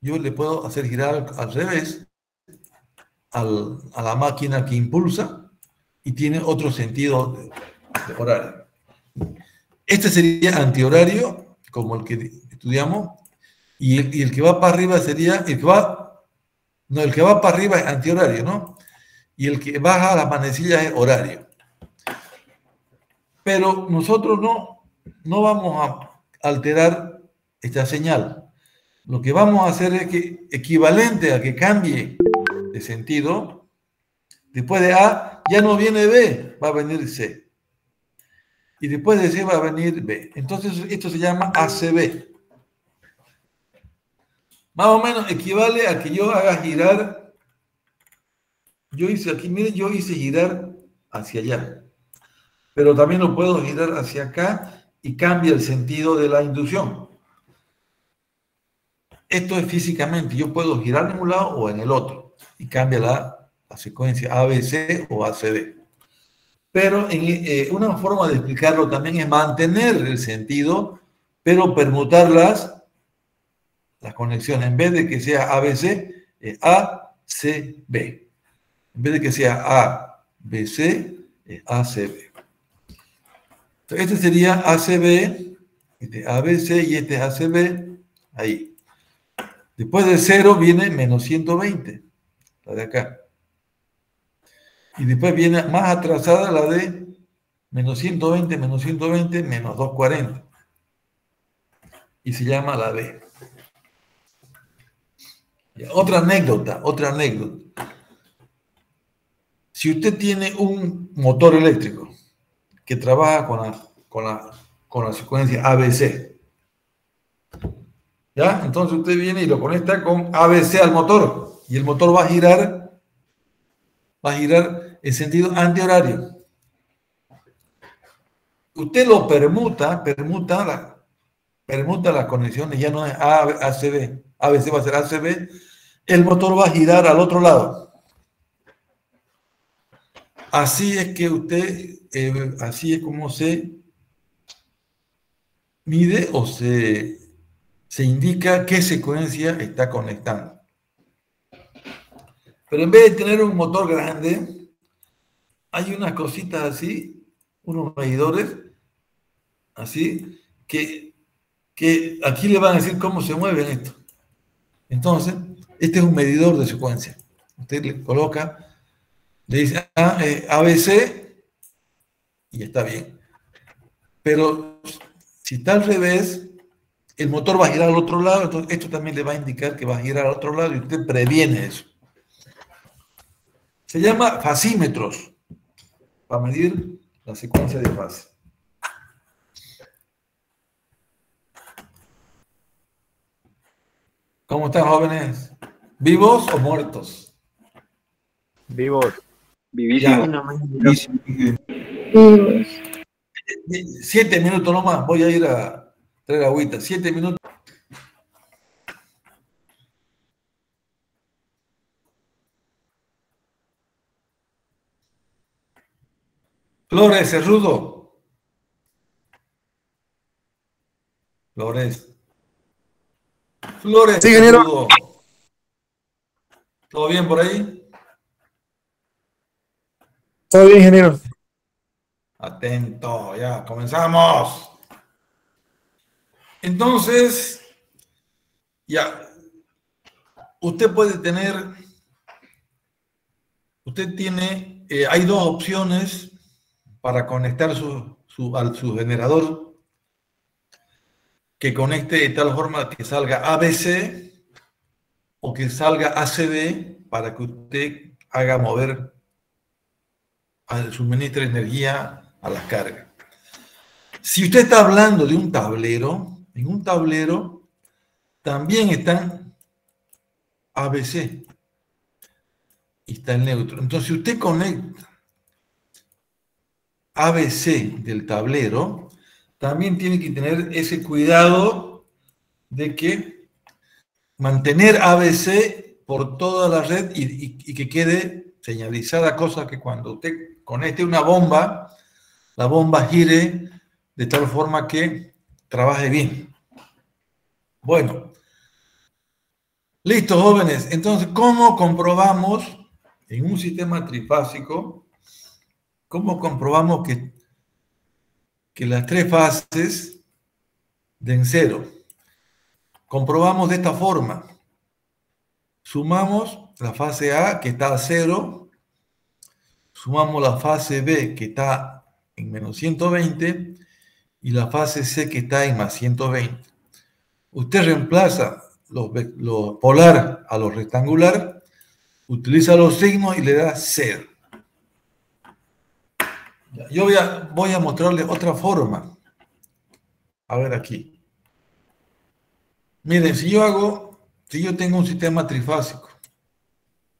yo le puedo hacer girar al revés a la máquina que impulsa y tiene otro sentido de horario. Este sería antihorario, como el que estudiamos, y el que va para arriba sería, el que va para arriba es antihorario, ¿no? Y el que baja a las manecillas es horario. Pero nosotros no vamos a alterar esta señal. Lo que vamos a hacer es que, equivalente a que cambie de sentido, después de A ya no viene B, va a venir C. Y después de C va a venir B. Entonces esto se llama ACB. Más o menos equivale a que yo haga girar. Yo hice aquí, miren, yo hice girar hacia allá. Pero también lo puedo girar hacia acá y cambia el sentido de la inducción. Esto es físicamente, yo puedo girar en un lado o en el otro y cambia la secuencia ABC o ACB. Pero una forma de explicarlo también es mantener el sentido, pero permutar las conexiones. En vez de que sea ABC, ACB. En vez de que sea ABC, ACB. Entonces, este sería ACB, este ABC y este es ACB, ahí. Después de 0 viene menos 120, la de acá. Y después viene más atrasada la de menos 120, menos 120, menos 240. Y se llama la B. Otra anécdota. Si usted tiene un motor eléctrico que trabaja con la secuencia ABC, ¿ya? Entonces usted viene y lo conecta con ABC al motor y el motor va a girar en sentido antihorario. Usted lo permuta las conexiones, ya no es ACB, ABC va a ser ACB, el motor va a girar al otro lado. Así es que así es como se mide o se indica qué secuencia está conectando. Pero en vez de tener un motor grande, hay unas cositas así, unos medidores, así, que aquí le van a decir cómo se mueven esto. Entonces, este es un medidor de secuencia. Usted le coloca, le dice ABC y está bien. Pero si está al revés, el motor va a girar al otro lado, entonces esto también le va a indicar que va a girar al otro lado y usted previene eso. Se llama fasímetros, para medir la secuencia de fase. ¿Cómo están, jóvenes? ¿Vivos o muertos? Vivos. Vivísimo. Vivos. 7 minutos nomás, voy a ir a traer agüita. 7 minutos. Flores, Cerrudo. Flores. Flores, sí, ingeniero. Cerrudo. ¿Todo bien por ahí? Todo bien, ingeniero. Atento, ya, comenzamos. Entonces, ya, usted tiene, hay dos opciones para conectar a su generador, que conecte de tal forma que salga ABC o que salga ACB para que usted haga mover, suministre energía a las cargas. Si usted está hablando de un tablero, en un tablero también están ABC y está el neutro. Entonces, si usted conecta ABC del tablero, también tiene que tener ese cuidado de que mantener ABC por toda la red y que quede señalizada, cosa que cuando usted conecte una bomba, la bomba gire de tal forma que trabaje bien. Bueno, listo, jóvenes. Entonces, ¿cómo comprobamos en un sistema trifásico, cómo comprobamos que las tres fases den cero? Comprobamos de esta forma. Sumamos la fase A, que está a 0, sumamos la fase B, que está en menos 120, y la fase C, que está en más 120. Usted reemplaza lo polar a lo rectangular, utiliza los signos y le da 0. Yo voy a mostrarle otra forma. A ver aquí. Miren, si yo tengo un sistema trifásico,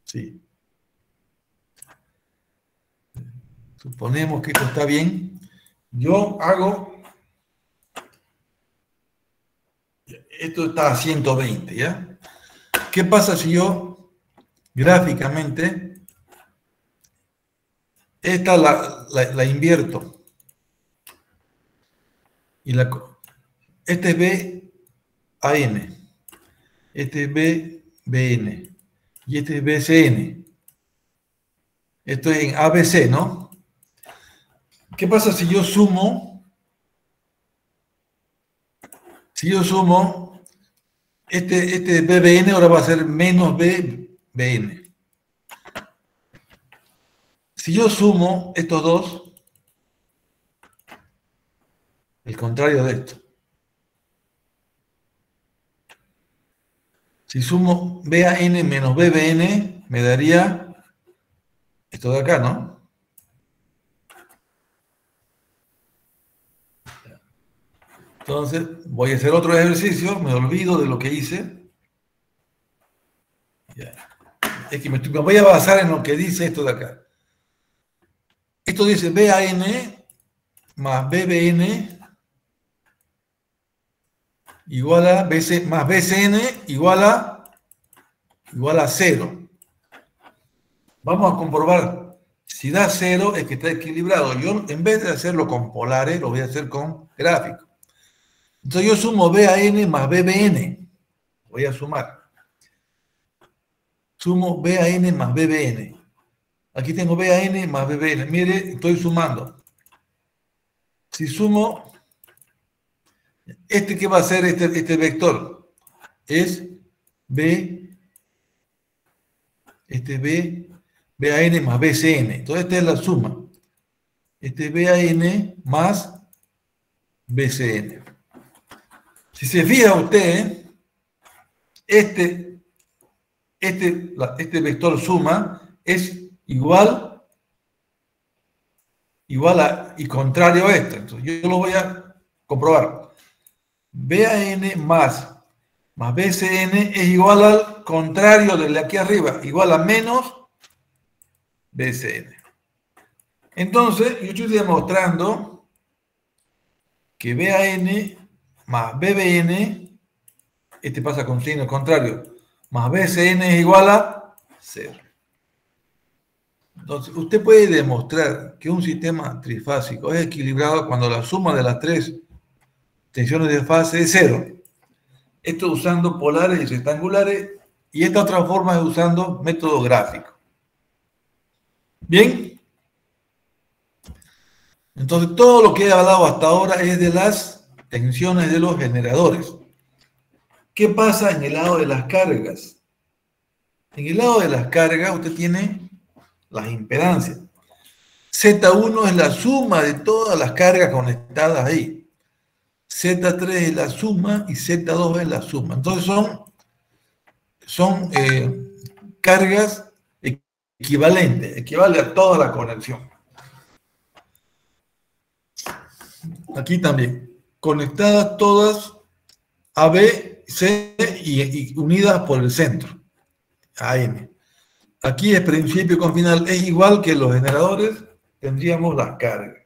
sí. Suponemos que esto está bien. Yo hago, esto está a 120, ¿ya? ¿Qué pasa si yo gráficamente esta la invierto? Y este es BAN, este es BBN y este es BCN. Esto es en ABC, ¿no? ¿Qué pasa si yo sumo? Si yo sumo, este BBN ahora va a ser menos BBN. Si yo sumo estos dos, el contrario de esto. Si sumo BAN menos BBN, me daría esto de acá, ¿no? Entonces, voy a hacer otro ejercicio, me olvido de lo que hice. Es que me voy a basar en lo que dice esto de acá. Esto dice BAN más BBN igual a BC, más BCN igual a 0. Vamos a comprobar. Si da 0 es que está equilibrado. Yo, en vez de hacerlo con polares, lo voy a hacer con gráfico. Entonces yo sumo BAN más BBN. Voy a sumar. Sumo BAN más BBN. Aquí tengo BAN más BBN. Mire, estoy sumando. Si sumo, ¿qué va a ser este vector? Es BAN más BCN. Entonces esta es la suma. Este es BAN más BCN. Si se fija usted, este vector suma es igual a y contrario a esto. Entonces yo lo voy a comprobar. BAN más BCN es igual al contrario del de aquí arriba, igual a menos BCN. Entonces, yo estoy demostrando que BAN más BBN, pasa con signo contrario, más BCN es igual a 0. Entonces, usted puede demostrar que un sistema trifásico es equilibrado cuando la suma de las tres tensiones de fase es 0. Esto usando polares y rectangulares, y esta otra forma es usando método gráfico. ¿Bien? Entonces, todo lo que he hablado hasta ahora es de las tensiones de los generadores. ¿Qué pasa en el lado de las cargas? En el lado de las cargas usted tiene las impedancias. Z1 es la suma de todas las cargas conectadas ahí. Z3 es la suma y Z2 es la suma. Entonces son cargas equivalentes, equivale a toda la conexión. Aquí también, conectadas todas A, B, C y unidas por el centro, AM. Aquí es principio con final, es igual que los generadores, tendríamos las cargas.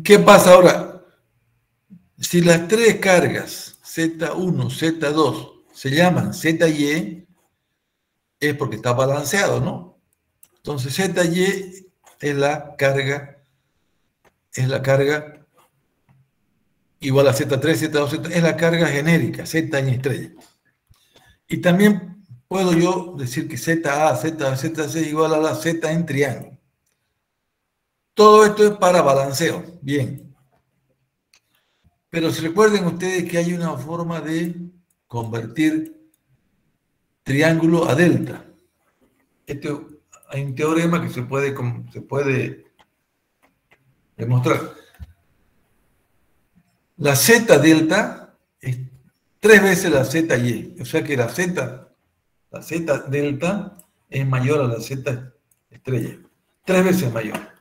¿Qué pasa ahora? Si las tres cargas Z1, Z2 se llaman ZY, es porque está balanceado, ¿no? Entonces ZY es la carga igual a Z3, Z2, Z, es la carga genérica, Z en estrella. Y también puedo yo decir que ZA, ZC es igual a la Z en triángulo. Todo esto es para balanceo, bien. Pero si recuerden ustedes que hay una forma de convertir triángulo a delta. Hay un teorema que se puede demostrar. La Z delta es 3 veces la ZY. O sea que la Z delta es mayor a la Z estrella. 3 veces mayor.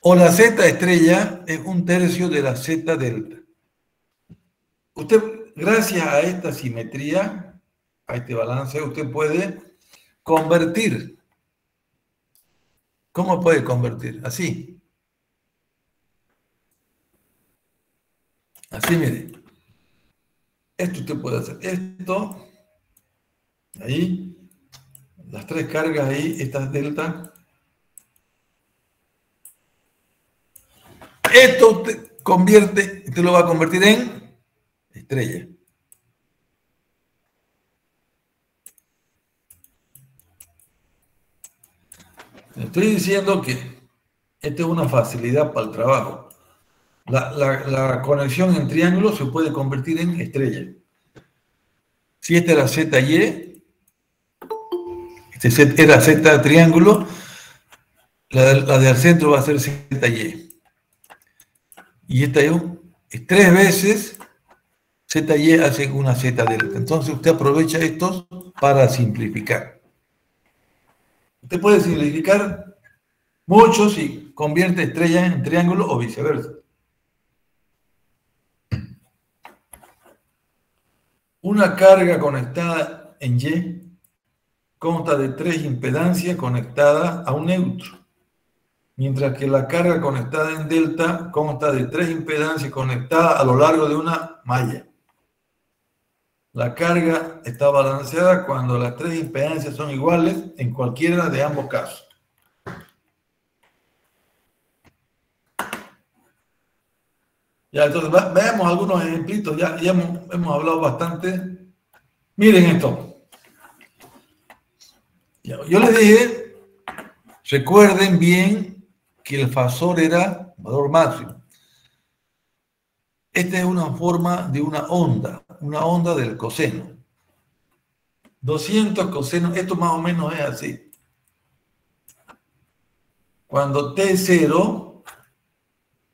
O la Z estrella es 1/3 de la Z delta. Usted, gracias a esta simetría, a este balance, usted puede convertir. ¿Cómo puede convertir? Así. Así, mire. Esto usted puede hacer. Esto, ahí, las tres cargas ahí, estas delta. Esto usted lo va a convertir en estrella. Estoy diciendo que esta es una facilidad para el trabajo. La conexión en triángulo se puede convertir en estrella. Si esta era ZY, este era Z triángulo, la del centro va a ser ZY. Y esta es 3 veces ZY hace una Z delta. Entonces usted aprovecha estos para simplificar. Usted puede simplificar mucho si convierte estrella en triángulo o viceversa. Una carga conectada en Y consta de 3 impedancias conectadas a un neutro, mientras que la carga conectada en delta consta de 3 impedancias conectadas a lo largo de una malla. La carga está balanceada cuando las 3 impedancias son iguales en cualquiera de ambos casos. Ya, entonces veamos algunos ejemplitos, ya hemos hablado bastante. Miren esto. Yo les dije, recuerden bien que el fasor era valor máximo. Esta es una forma de una onda del coseno. 200 coseno, esto más o menos es así. Cuando T0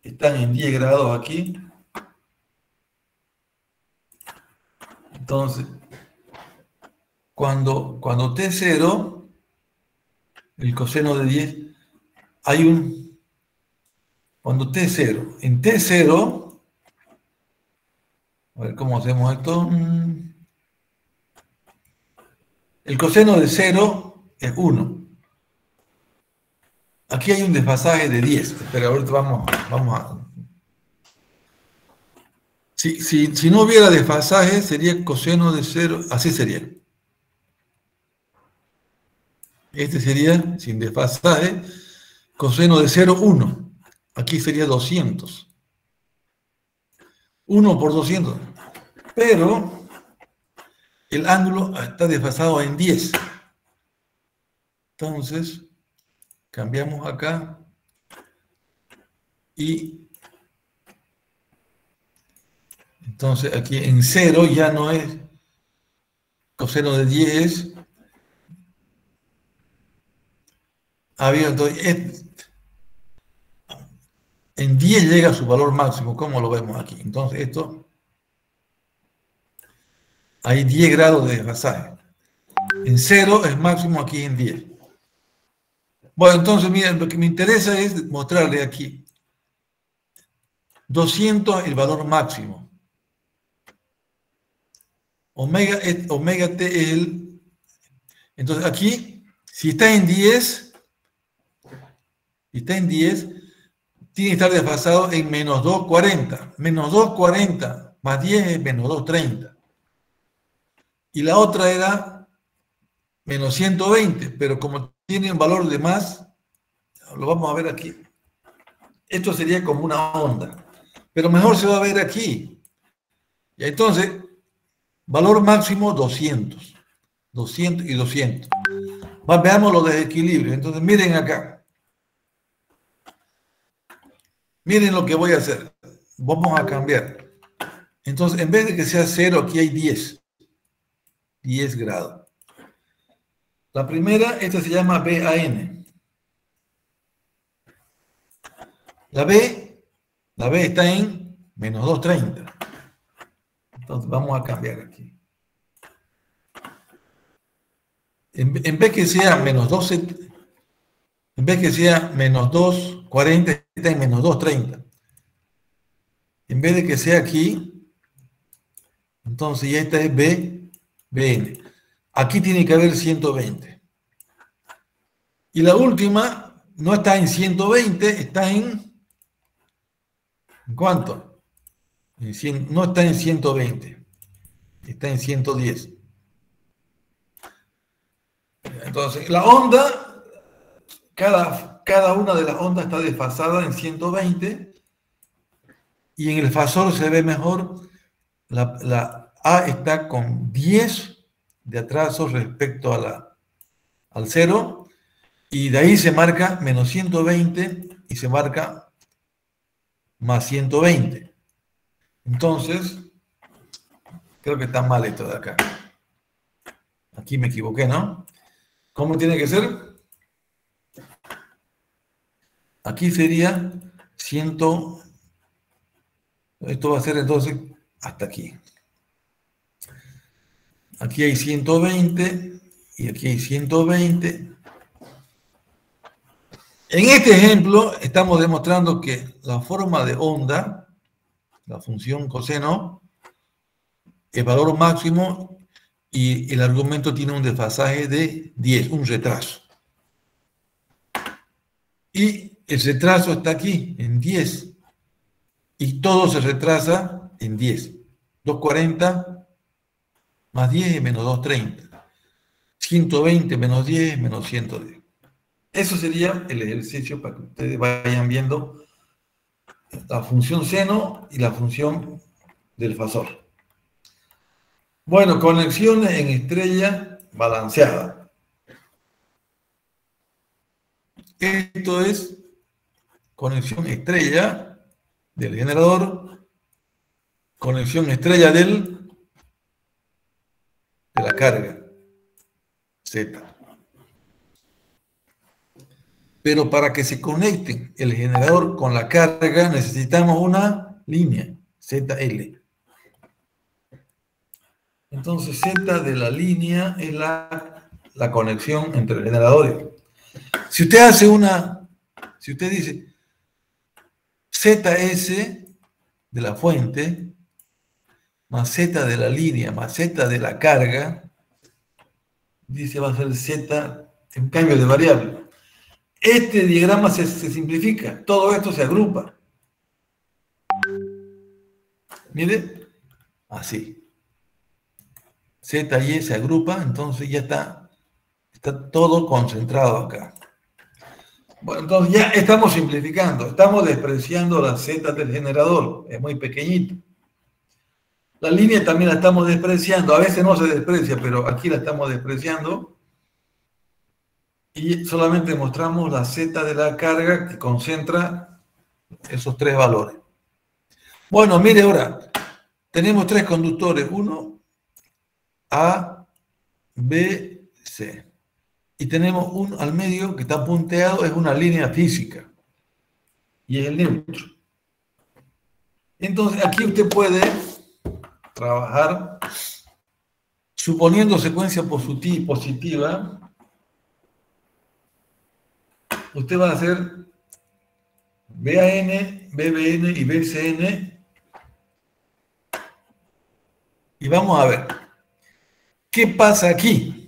están en 10 grados aquí, entonces, cuando T0, el coseno de 10, cuando T0, en T0, a ver cómo hacemos esto, el coseno de 0 es 1. Aquí hay un desfasaje de 10, pero ahorita vamos a... Si no hubiera desfasaje, sería coseno de 0, así sería. Este sería, sin desfasaje, coseno de 0, 1. Aquí sería 200. 1 por 200. Pero el ángulo está desfasado en 10. Entonces, cambiamos acá y entonces aquí en 0 ya no es coseno de 10, Bien, entonces, en 10 llega a su valor máximo, como lo vemos aquí. Entonces, esto, hay 10 grados de desfasaje. En 0 es máximo, aquí en 10. Bueno, entonces, miren, lo que me interesa es mostrarle aquí. 200 el valor máximo. Omega T es el... Entonces, aquí, si está en 10, tiene que estar desfasado en menos 240. Menos 240 más 10 es menos 230. Y la otra era menos 120, pero como tiene un valor de más, lo vamos a ver aquí. Esto sería como una onda, pero mejor se va a ver aquí. Y entonces, valor máximo 200. 200 y 200. Veamos los desequilibrios. Entonces, miren acá. Miren lo que voy a hacer. Vamos a cambiar. Entonces, en vez de que sea 0, aquí hay 10. 10 grados. La primera, esta se llama BAN. La B está en menos 230. Entonces, vamos a cambiar aquí. En vez que sea menos 12, en vez que sea menos 240, está en menos 230. En vez de que sea aquí, entonces ya esta es BN. Aquí tiene que haber 120. Y la última no está en 120, está en... ¿En cuánto? No está en 120, está en 110. Entonces, la onda, cada una de las ondas está desfasada en 120 y en el fasor se ve mejor, la A está con 10 de atraso respecto al 0 y de ahí se marca menos 120 y se marca más 120. Entonces, creo que está mal esto de acá. Aquí me equivoqué, ¿no? ¿Cómo tiene que ser? Aquí sería 100. Esto va a ser entonces hasta aquí. Aquí hay 120 y aquí hay 120. En este ejemplo estamos demostrando que la forma de onda, la función coseno, es valor máximo y el argumento tiene un desfasaje de 10, un retraso. Y el retraso está aquí, en 10. Y todo se retrasa en 10. 240 más 10 es menos 230. 120 menos 10 es menos 110. Eso sería el ejercicio para que ustedes vayan viendo la función seno y la función del fasor. Bueno, conexiones en estrella balanceada. Esto es conexión estrella del generador, conexión estrella de la carga, Z. Pero para que se conecten el generador con la carga necesitamos una línea, ZL. Entonces Z de la línea es la conexión entre el generador. Si usted hace si usted dice ZS de la fuente más Z de la línea más Z de la carga, dice va a ser Z en cambio de variable. Este diagrama se simplifica, todo esto se agrupa. Mire, así. Z y E se agrupa, entonces ya está todo concentrado acá. Bueno, entonces ya estamos simplificando, estamos despreciando la Z del generador, es muy pequeñito. La línea también la estamos despreciando, a veces no se desprecia, pero aquí la estamos despreciando. Y solamente mostramos la Z de la carga que concentra esos tres valores. Bueno, mire ahora, tenemos tres conductores, uno, A, B, C. y tenemos un al medio que está punteado, es una línea física, y es el neutro. Entonces, aquí usted puede trabajar suponiendo secuencia positiva. Usted va a hacer BAN, BBN y BCN, y vamos a ver qué pasa aquí.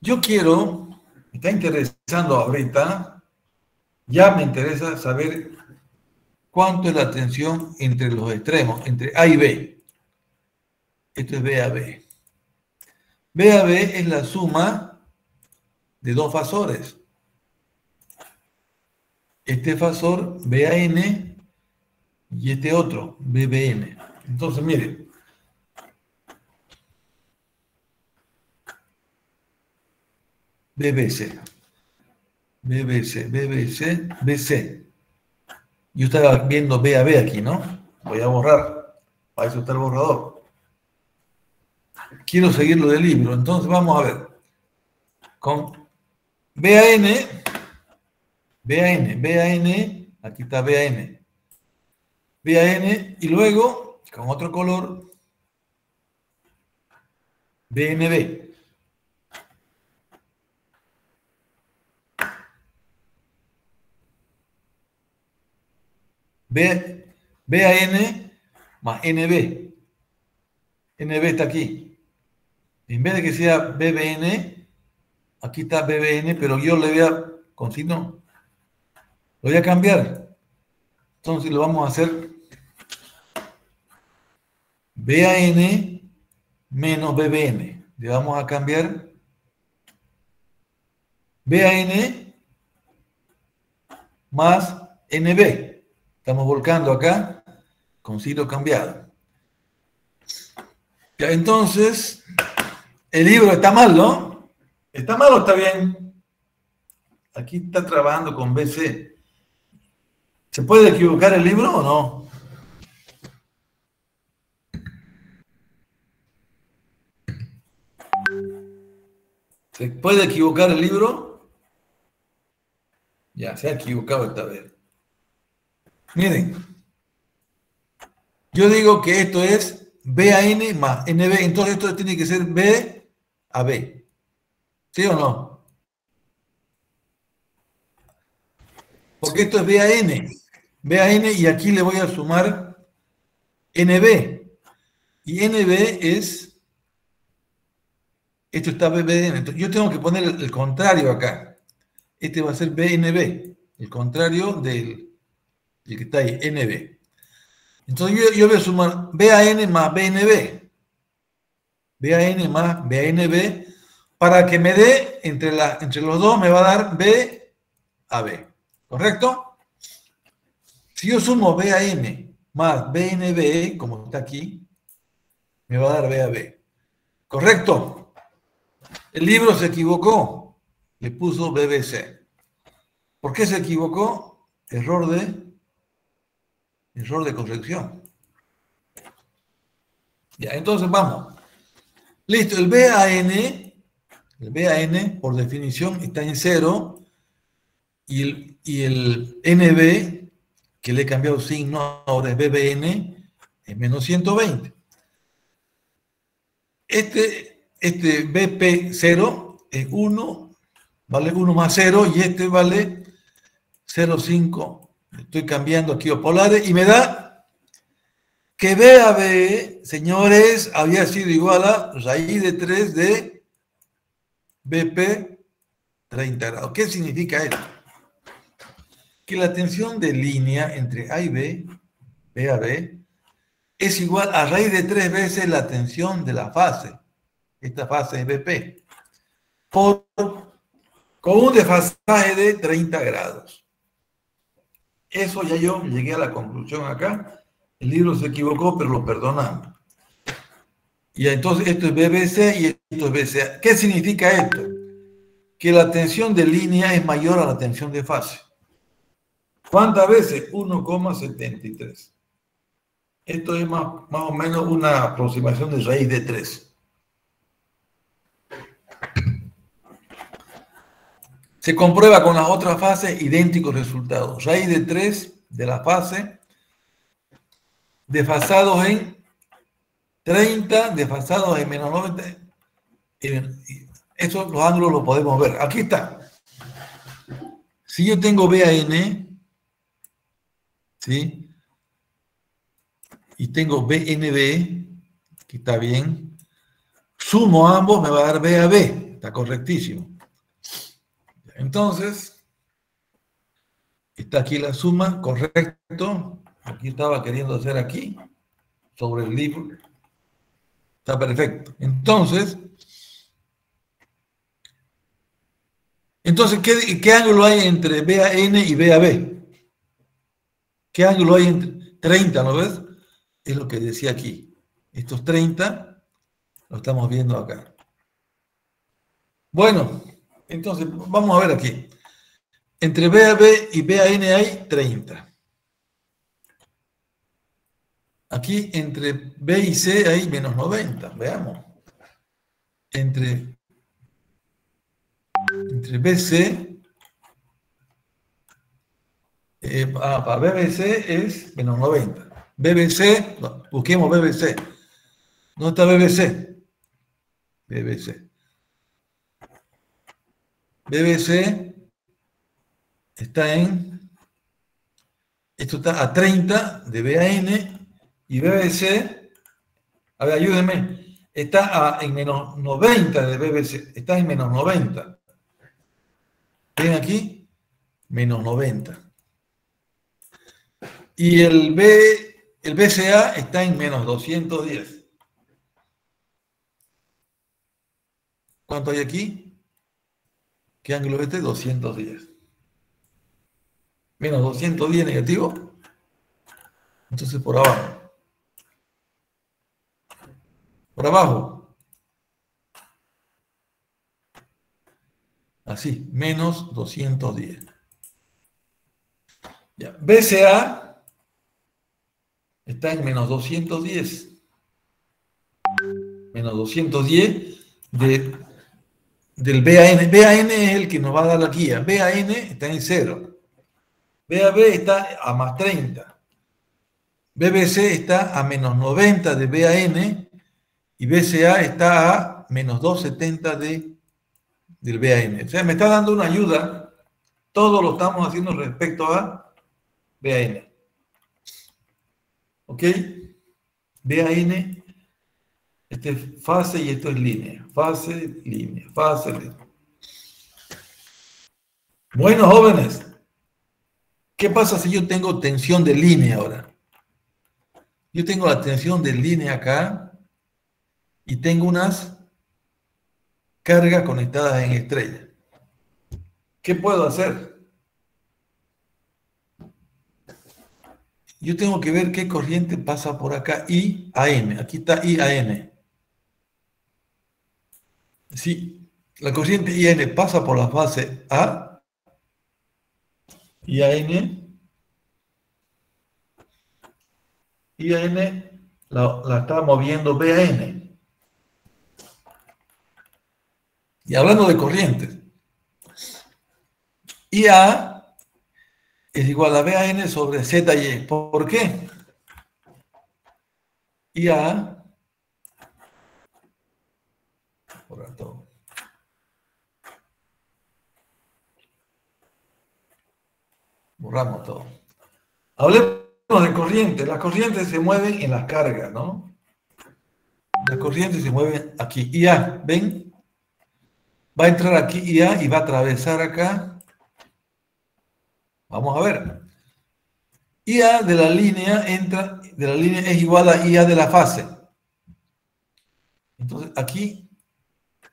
Yo quiero, me está interesando ahorita, ya me interesa saber cuánto es la tensión entre los extremos, entre A y B. Esto es BAB. BAB es la suma de dos fasores. Este fasor BAN y este otro BBN. Entonces, mire. BBC. BBC, BBC, BC. Yo estaba viendo BAB aquí, ¿no? Voy a borrar. Para eso está el borrador. Quiero seguirlo del libro. Entonces, vamos a ver. Con BAN, aquí está BAN. BAN, y luego, con otro color, BNB. BAN más NB. NB está aquí. En vez de que sea BBN, aquí está BBN, pero yo le voy a, con signo, lo voy a cambiar. Entonces lo vamos a hacer BAN menos BBN. Le vamos a cambiar BAN más NB. Estamos volcando acá con signo cambiado. Ya, entonces, el libro está mal, ¿no? ¿Está mal o está bien? Aquí está trabajando con BC. ¿Se puede equivocar el libro o no? ¿Se puede equivocar el libro? Ya, se ha equivocado esta vez. Miren, yo digo que esto es BAN más NB, entonces esto tiene que ser B a B. ¿Sí o no? Porque esto es BAN. BAN y aquí le voy a sumar NB. Y NB es, esto está BBN. Entonces yo tengo que poner el contrario acá. Este va a ser BNB, el contrario del que está ahí, NB. Entonces yo voy a sumar BAN más BNB. BAN más BNB para que me dé, entre los dos me va a dar B a B. ¿Correcto? Si yo sumo BAN más BNB, como está aquí, me va a dar B a B. ¿Correcto? El libro se equivocó. Le puso BBC. ¿Por qué se equivocó? Error de corrección. Ya, entonces vamos. Listo, el BAN por definición está en 0 y el NB, que le he cambiado signo, ahora es BBN, es menos 120. Este BP0 es 1, vale 1 más 0 y este vale 0,5. Estoy cambiando aquí los polares y me da que B a B, señores, había sido igual a raíz de 3 de BP 30 grados. ¿Qué significa esto? Que la tensión de línea entre A y B, B a B, es igual a raíz de 3 veces la tensión de la fase. Esta fase es BP. Con un desfasaje de 30 grados. Eso ya yo llegué a la conclusión acá. El libro se equivocó, pero lo perdonamos. Y entonces esto es BBC y esto es BCA. ¿Qué significa esto? Que la tensión de línea es mayor a la tensión de fase. ¿Cuántas veces? 1,73. Esto es más o menos una aproximación de raíz de 3. Se comprueba con las otras fases idénticos resultados. Raíz de 3 de la fase, desfasados en 30, desfasados en menos 90. Eso los ángulos los podemos ver. Aquí está. Si yo tengo BAN, ¿sí? Y tengo BNB, que está bien, sumo ambos, me va a dar BAB. Está correctísimo. Entonces, está aquí la suma, correcto. Aquí estaba queriendo hacer aquí, sobre el libro. Está perfecto. Entonces, ¿qué ángulo hay entre BAN y BAB? ¿Qué ángulo hay entre 30, ¿no ves? Es lo que decía aquí. Estos 30 lo estamos viendo acá. Bueno, entonces vamos a ver aquí. Entre BAB y BAN hay 30. Aquí entre B y C hay menos 90. Veamos. Entre BC, para BBC es menos 90. BBC, no, busquemos BBC. ¿Dónde está BBC? BBC. BBC está esto está a 30 de BAN y BBC, a ver, ayúdenme, está en menos 90 de BBC, está en menos 90. ¿Ven aquí? Menos 90. Y el BCA está en menos 210. ¿Cuánto hay aquí? ¿Qué ángulo es este? 210. Menos 210 negativo. Entonces por abajo. Por abajo. Así, menos 210. Ya. BCA está en menos 210. Menos 210 del BAN. BAN es el que nos va a dar la guía. BAN está en 0. BAB está a más 30. BBC está a menos 90 de BAN y BCA está a menos 270 del BAN. O sea, me está dando una ayuda. Todo lo estamos haciendo respecto a BAN. ¿Ok? BAN, este es fase y esto es línea. Fase, línea, fase, línea. Bueno, jóvenes. ¿Qué pasa si yo tengo tensión de línea ahora? Yo tengo la tensión de línea acá y tengo unas cargas conectadas en estrella. ¿Qué puedo hacer? Yo tengo que ver qué corriente pasa por acá, IAN. Aquí está IAN. Si la corriente IAN pasa por la fase A, IAN la está moviendo BAN. Y hablando de corrientes, IA es igual a BAN sobre ZY. ¿Por qué? IA, borrar todo. Borramos todo. Hablemos de corrientes. Las corrientes se mueven en las cargas, ¿no? Las corrientes se mueven aquí. IA, ¿ven? Va a entrar aquí IA y va a atravesar acá. Vamos a ver. IA de la línea es igual a IA de la fase. Entonces aquí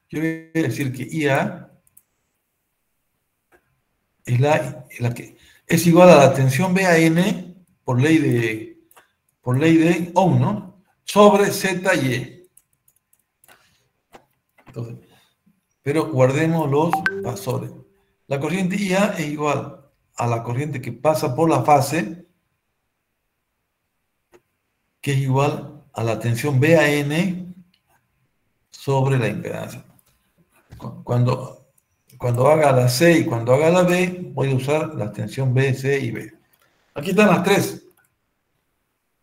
yo voy a decir que IA es la que es igual a la tensión BAN por ley de Ohm, ¿no? Sobre ZY. Entonces, pero guardemos los fasores. La corriente IA es igual a la corriente que pasa por la fase, que es igual a la tensión BAN sobre la impedancia. Cuando cuando haga la C y cuando haga la B, voy a usar la tensión B, C y B. Aquí están las tres.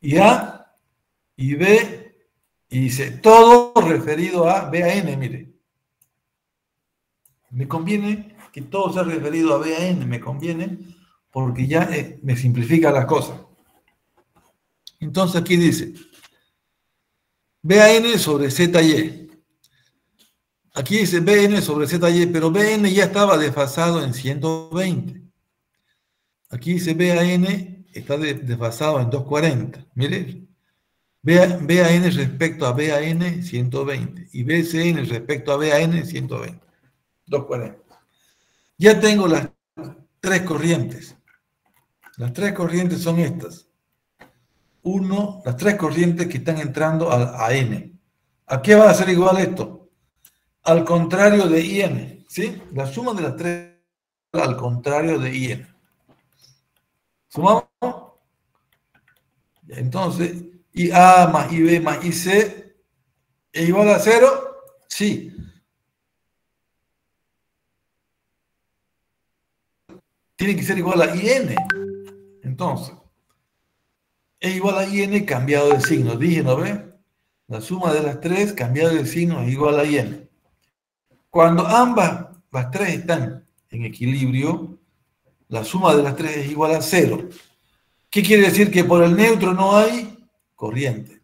Y A, y B, y C. Todo referido a B a N, mire. Me conviene que todo sea referido a B a N, me conviene, porque ya me simplifica las cosas. Entonces aquí dice, B a N sobre ZY. Aquí dice Bn sobre ZY, pero Bn ya estaba desfasado en 120. Aquí dice BAN está desfasado en 240. Mire, BAN respecto a BAN 120 y BCN respecto a BAN 120. 240. Ya tengo las tres corrientes. Las tres corrientes son estas. Las tres corrientes que están entrando a N. ¿A qué va a ser igual esto? Al contrario de IN, ¿sí? La suma de las tres al contrario de IN. ¿Sumamos? Entonces, IA más IB más IC es igual a 0, sí. Tiene que ser igual a IN. Entonces, es igual a IN cambiado de signo. Dije, ¿no ve? La suma de las tres cambiado de signo es igual a IN. Cuando las tres están en equilibrio, la suma de las tres es igual a 0. ¿Qué quiere decir? Que por el neutro no hay corriente.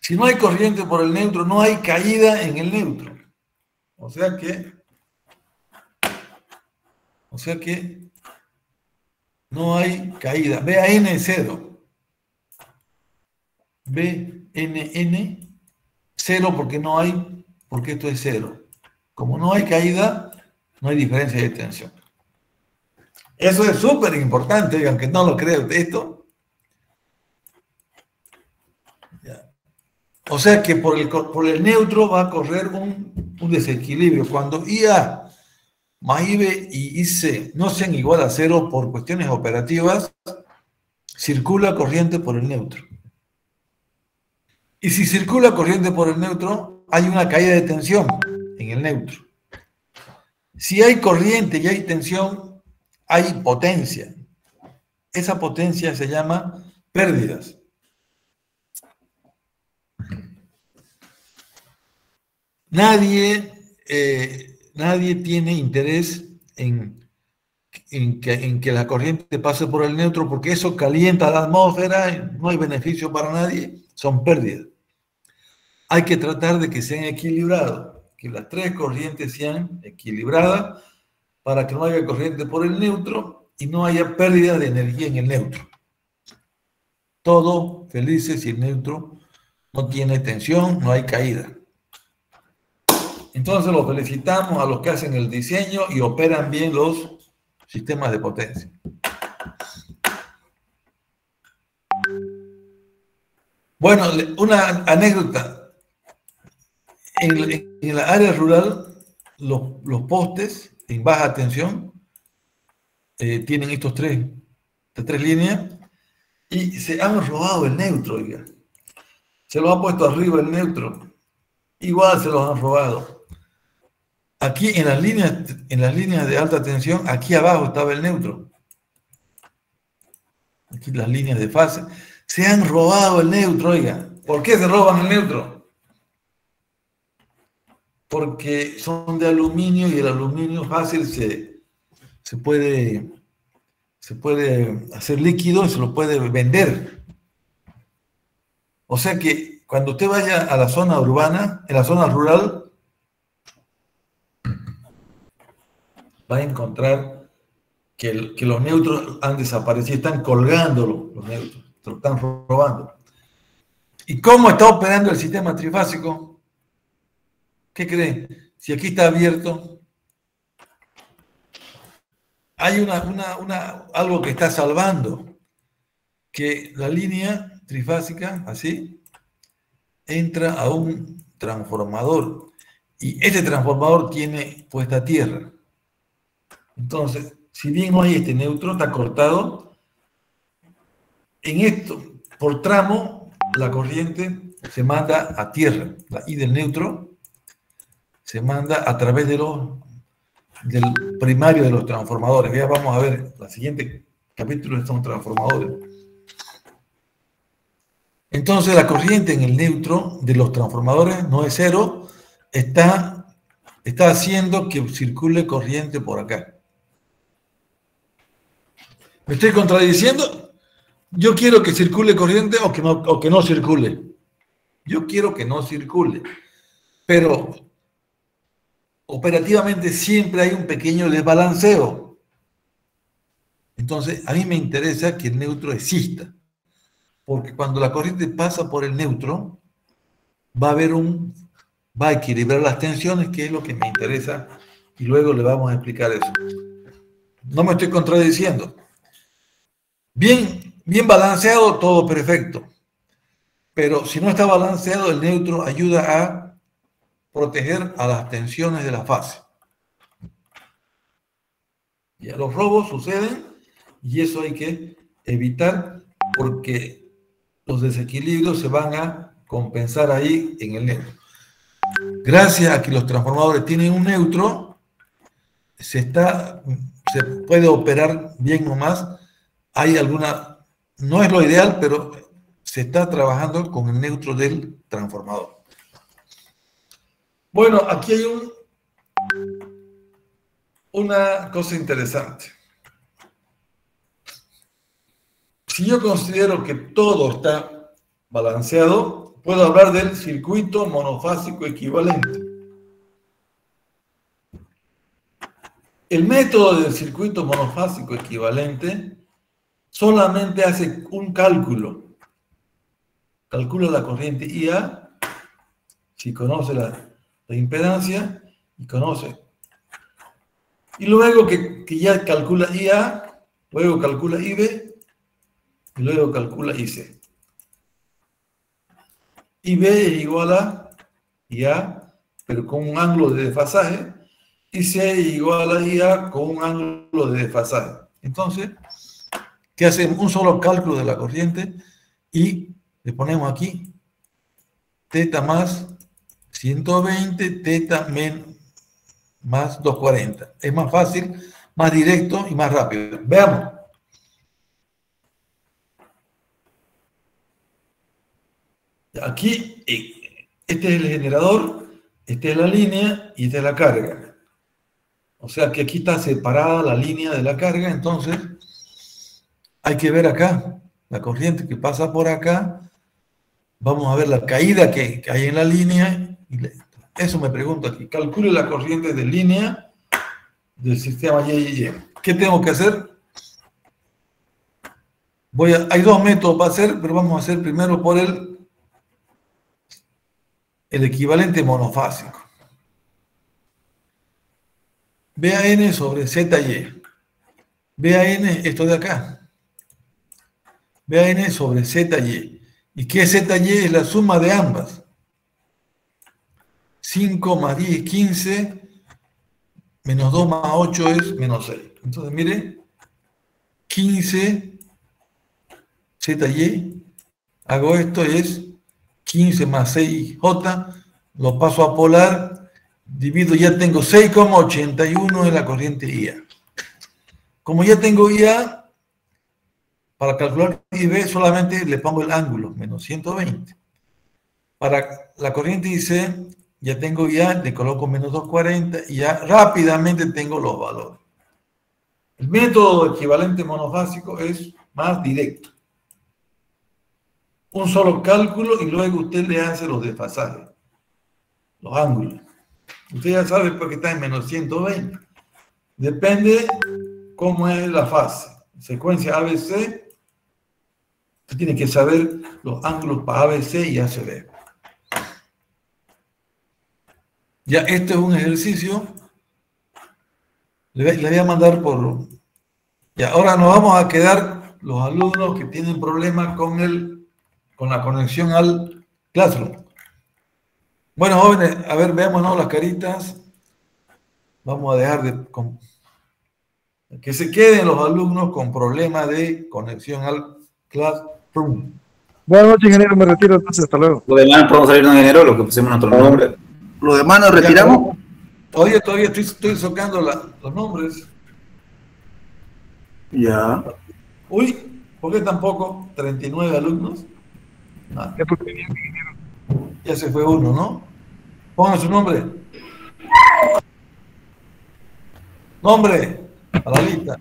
Si no hay corriente por el neutro, no hay caída en el neutro. O sea que no hay caída. BAN es 0. BNN 0 porque esto es 0. Como no hay caída, no hay diferencia de tensión. Eso es súper importante, aunque no lo crea usted esto. Ya. O sea que por el neutro va a correr un desequilibrio. Cuando IA más IB y IC no sean igual a 0 por cuestiones operativas, circula corriente por el neutro. Y si circula corriente por el neutro, hay una caída de tensión en el neutro. Si hay corriente y hay tensión, hay potencia. Esa potencia se llama pérdidas. Nadie tiene interés en que la corriente pase por el neutro porque eso calienta la atmósfera, no hay beneficio para nadie, son pérdidas. Hay que tratar de que sean equilibrados, que las tres corrientes sean equilibradas para que no haya corriente por el neutro y no haya pérdida de energía en el neutro. Todo felices si el neutro no tiene tensión, no hay caída. Entonces los felicitamos a los que hacen el diseño y operan bien los sistemas de potencia. Bueno, una anécdota. En la área rural, los postes en baja tensión tienen estas tres líneas y se han robado el neutro, oiga. Se lo ha puesto arriba el neutro. Igual se los han robado. Aquí en las líneas de alta tensión, aquí abajo estaba el neutro. Aquí las líneas de fase. Se han robado el neutro, oiga. ¿Por qué se roban el neutro? Porque son de aluminio y el aluminio fácil se puede hacer líquido y se lo puede vender. O sea que cuando usted vaya a la zona urbana, en la zona rural, va a encontrar que los neutros han desaparecido, están colgando los neutros, se lo están robando. ¿Y cómo está operando el sistema trifásico? ¿Qué creen? Si aquí está abierto, hay algo que está salvando, que la línea trifásica, así, entra a un transformador y este transformador tiene puesta tierra. Entonces, si bien no hay este neutro, está cortado, en esto, por tramo, la corriente se manda a tierra, la I del neutro, se manda a través del primario de los transformadores. Ya vamos a ver, el siguiente capítulo son transformadores. Entonces la corriente en el neutro de los transformadores no es cero, está haciendo que circule corriente por acá. ¿Me estoy contradiciendo? Yo quiero que circule corriente o que no circule. Yo quiero que no circule. Pero operativamente siempre hay un pequeño desbalanceo. Entonces, a mí me interesa que el neutro exista. Porque cuando la corriente pasa por el neutro, va a equilibrar las tensiones, que es lo que me interesa, y luego le vamos a explicar eso. No me estoy contradiciendo. Bien balanceado, todo perfecto. Pero si no está balanceado, el neutro ayuda a proteger a las tensiones de la fase. Ya los robos suceden y eso hay que evitar porque los desequilibrios se van a compensar ahí en el neutro. Gracias a que los transformadores tienen un neutro, se puede operar bien nomás. Hay no es lo ideal, pero se está trabajando con el neutro del transformador. Bueno, aquí hay una cosa interesante. Si yo considero que todo está balanceado, puedo hablar del circuito monofásico equivalente. El método del circuito monofásico equivalente solamente hace un cálculo. Calcula la corriente IA, si conoce la impedancia, y conoce. Y luego que ya calcula IA, luego calcula IB, y luego calcula IC. IB es igual a IA, pero con un ángulo de desfasaje, IC es igual a IA con un ángulo de desfasaje. Entonces, ¿qué hacemos? Un solo cálculo de la corriente y le ponemos aquí teta más 120, teta más 240. Es más fácil, más directo y más rápido. Veamos. Aquí, este es el generador, esta es la línea y esta es la carga. O sea que aquí está separada la línea de la carga, entonces hay que ver acá, la corriente que pasa por acá. Vamos a ver la caída que hay en la línea. Eso me pregunto aquí. Calcule la corriente de línea del sistema Y. ¿Qué tengo que hacer? Hay dos métodos para hacer, pero vamos a hacer primero por el equivalente monofásico. BAN sobre ZY. BAN, esto de acá. BAN sobre ZY. ¿Y qué es ZY? Es la suma de ambas. 5 más 10 es 15, menos 2 más 8 es menos 6. Entonces, mire, 15 ZY, hago esto, es 15 más 6J, lo paso a polar, divido, ya tengo 6,81 en la corriente IA. Como ya tengo IA, para calcular IB solamente le pongo el ángulo, menos 120. Para la corriente IC, ya tengo IA, le coloco menos 240 y ya rápidamente tengo los valores. El método equivalente monofásico es más directo. Un solo cálculo y luego usted le hace los desfasajes, los ángulos. Usted ya sabe porque está en menos 120. Depende cómo es la fase. Secuencia ABC, usted tiene que saber los ángulos para ABC y ACB. Ya, este es un ejercicio. Le voy a mandar por... Ya, ahora nos vamos a quedar los alumnos que tienen problemas con la conexión al Classroom. Bueno, jóvenes, a ver, veámonos las caritas. Vamos a dejar que se queden los alumnos con problemas de conexión al Classroom. Buenas noches, ingeniero. Me retiro entonces. Hasta luego. Lo demás podemos salir de ingeniero, lo que pusimos nuestro nombre. Lo demás nos retiramos. Todavía estoy sacando los nombres. Ya. Uy, ¿por qué tampoco? 39 alumnos. Ah, ya se fue uno, ¿no? Pongan su nombre. Nombre, a la lista.